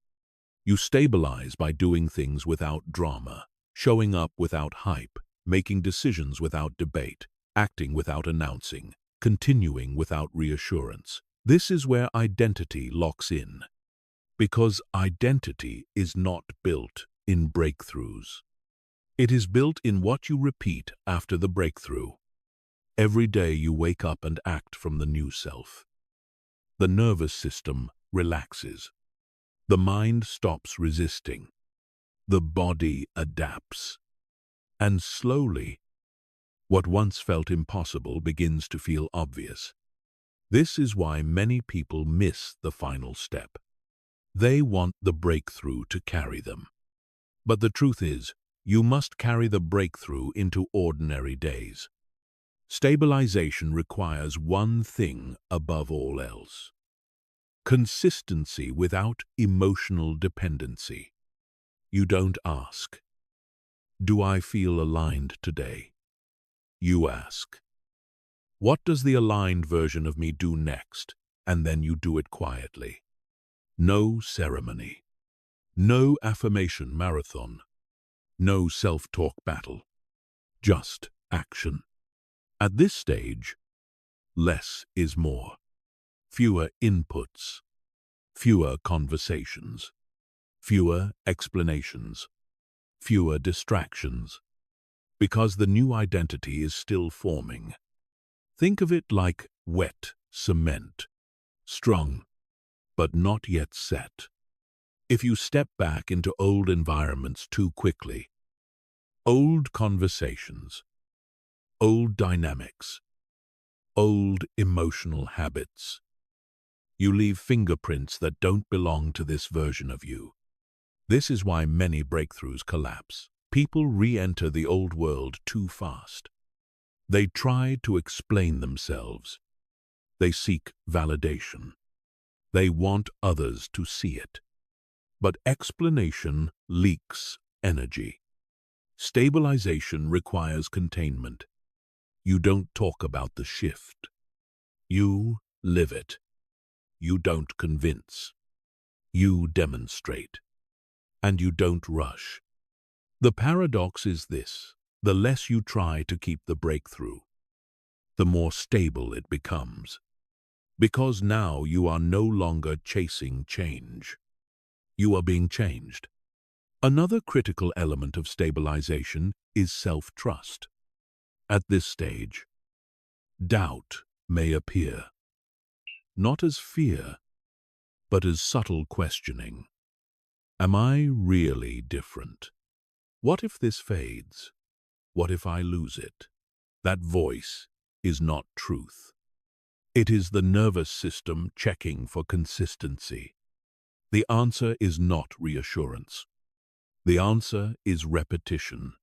You stabilize by doing things without drama, showing up without hype, making decisions without debate, acting without announcing, continuing without reassurance. This is where identity locks in. Because identity is not built in breakthroughs. It is built in what you repeat after the breakthrough. Every day you wake up and act from the new self. The nervous system relaxes. The mind stops resisting. The body adapts. And slowly, what once felt impossible begins to feel obvious. This is why many people miss the final step. They want the breakthrough to carry them. But the truth is, you must carry the breakthrough into ordinary days. Stabilization requires one thing above all else: consistency without emotional dependency. You don't ask, "Do I feel aligned today?" You ask, "What does the aligned version of me do next?" And then you do it quietly. No ceremony. No affirmation marathon. No self-talk battle. Just action. At this stage, less is more. Fewer inputs. Fewer conversations. Fewer explanations. Fewer distractions. Because the new identity is still forming. Think of it like wet cement. Strong, but not yet set. If you step back into old environments too quickly, old conversations, old dynamics, old emotional habits, you leave fingerprints that don't belong to this version of you. This is why many breakthroughs collapse. People re-enter the old world too fast. They try to explain themselves. They seek validation. They want others to see it. But explanation leaks energy. Stabilization requires containment. You don't talk about the shift. You live it. You don't convince. You demonstrate. And you don't rush. The paradox is this: the less you try to keep the breakthrough, the more stable it becomes. Because now you are no longer chasing change. You are being changed. Another critical element of stabilization is self-trust. At this stage, doubt may appear, not as fear, but as subtle questioning. Am I really different? What if this fades? What if I lose it? That voice is not truth. It is the nervous system checking for consistency. The answer is not reassurance. The answer is repetition.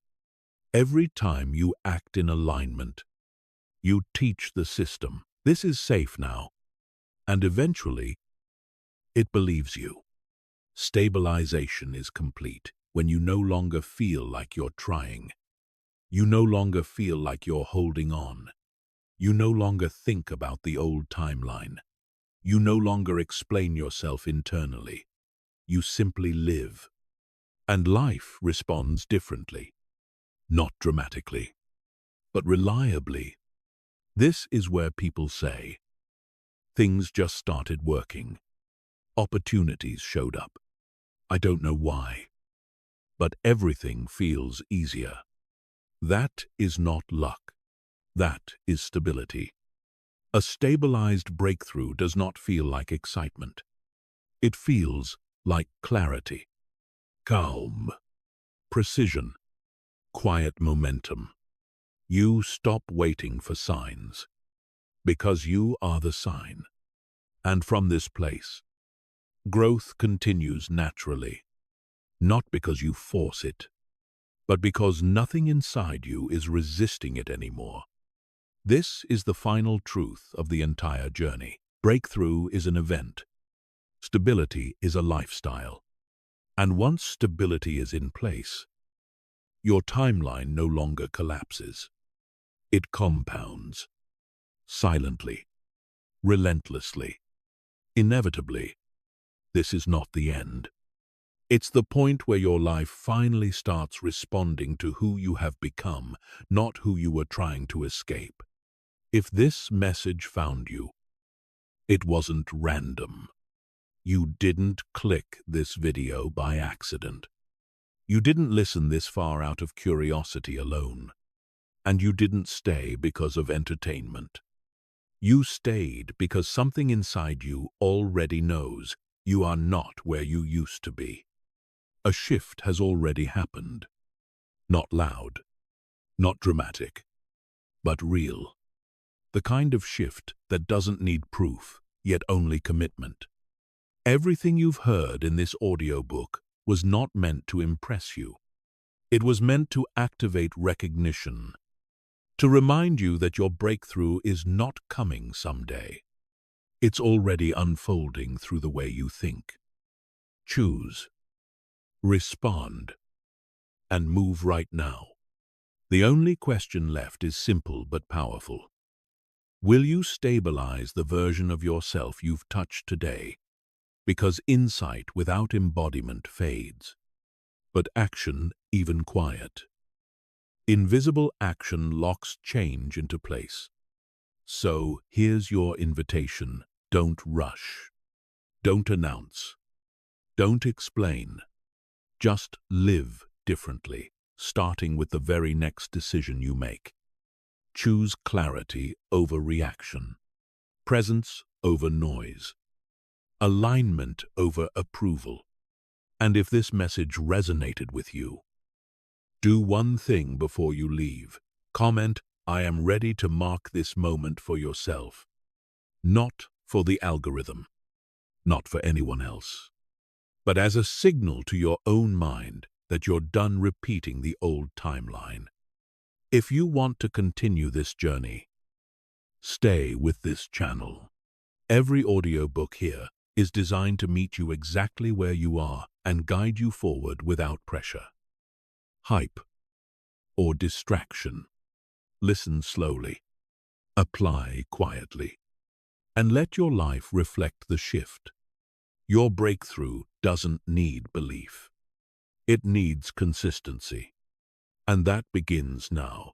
Every time you act in alignment, you teach the system, "This is safe now," and eventually, it believes you. Stabilization is complete when you no longer feel like you're trying. You no longer feel like you're holding on. You no longer think about the old timeline. You no longer explain yourself internally. You simply live. And life responds differently. Not dramatically, but reliably. This is where people say, "Things just started working. Opportunities showed up. I don't know why, but everything feels easier." That is not luck. That is stability. A stabilized breakthrough does not feel like excitement. It feels like clarity, calm, precision, quiet momentum. You stop waiting for signs, because you are the sign. And from this place, growth continues naturally, not because you force it, but because nothing inside you is resisting it anymore. This is the final truth of the entire journey. Breakthrough is an event. Stability is a lifestyle. And once stability is in place, your timeline no longer collapses. It compounds. Silently. Relentlessly. Inevitably. This is not the end. It's the point where your life finally starts responding to who you have become, not who you were trying to escape. If this message found you, it wasn't random. You didn't click this video by accident. You didn't listen this far out of curiosity alone. And you didn't stay because of entertainment. You stayed because something inside you already knows you are not where you used to be. A shift has already happened. Not loud, not dramatic, but real. The kind of shift that doesn't need proof, yet only commitment. Everything you've heard in this audiobook was not meant to impress you. It was meant to activate recognition, to remind you that your breakthrough is not coming someday. It's already unfolding through the way you think. Choose, respond, and move right now. The only question left is simple but powerful. Will you stabilize the version of yourself you've touched today? Because insight without embodiment fades. But action, even quiet. Invisible action locks change into place. So here's your invitation. Don't rush. Don't announce. Don't explain. Just live differently, starting with the very next decision you make. Choose clarity over reaction, presence over noise, alignment over approval. And if this message resonated with you, do one thing before you leave. Comment, "I am ready to mark this moment for yourself." Not for the algorithm, not for anyone else, but as a signal to your own mind that you're done repeating the old timeline. If you want to continue this journey, stay with this channel. Every audiobook here is designed to meet you exactly where you are and guide you forward without pressure, hype, or distraction. Listen slowly, apply quietly, and let your life reflect the shift. Your breakthrough doesn't need belief. It needs consistency. And that begins now.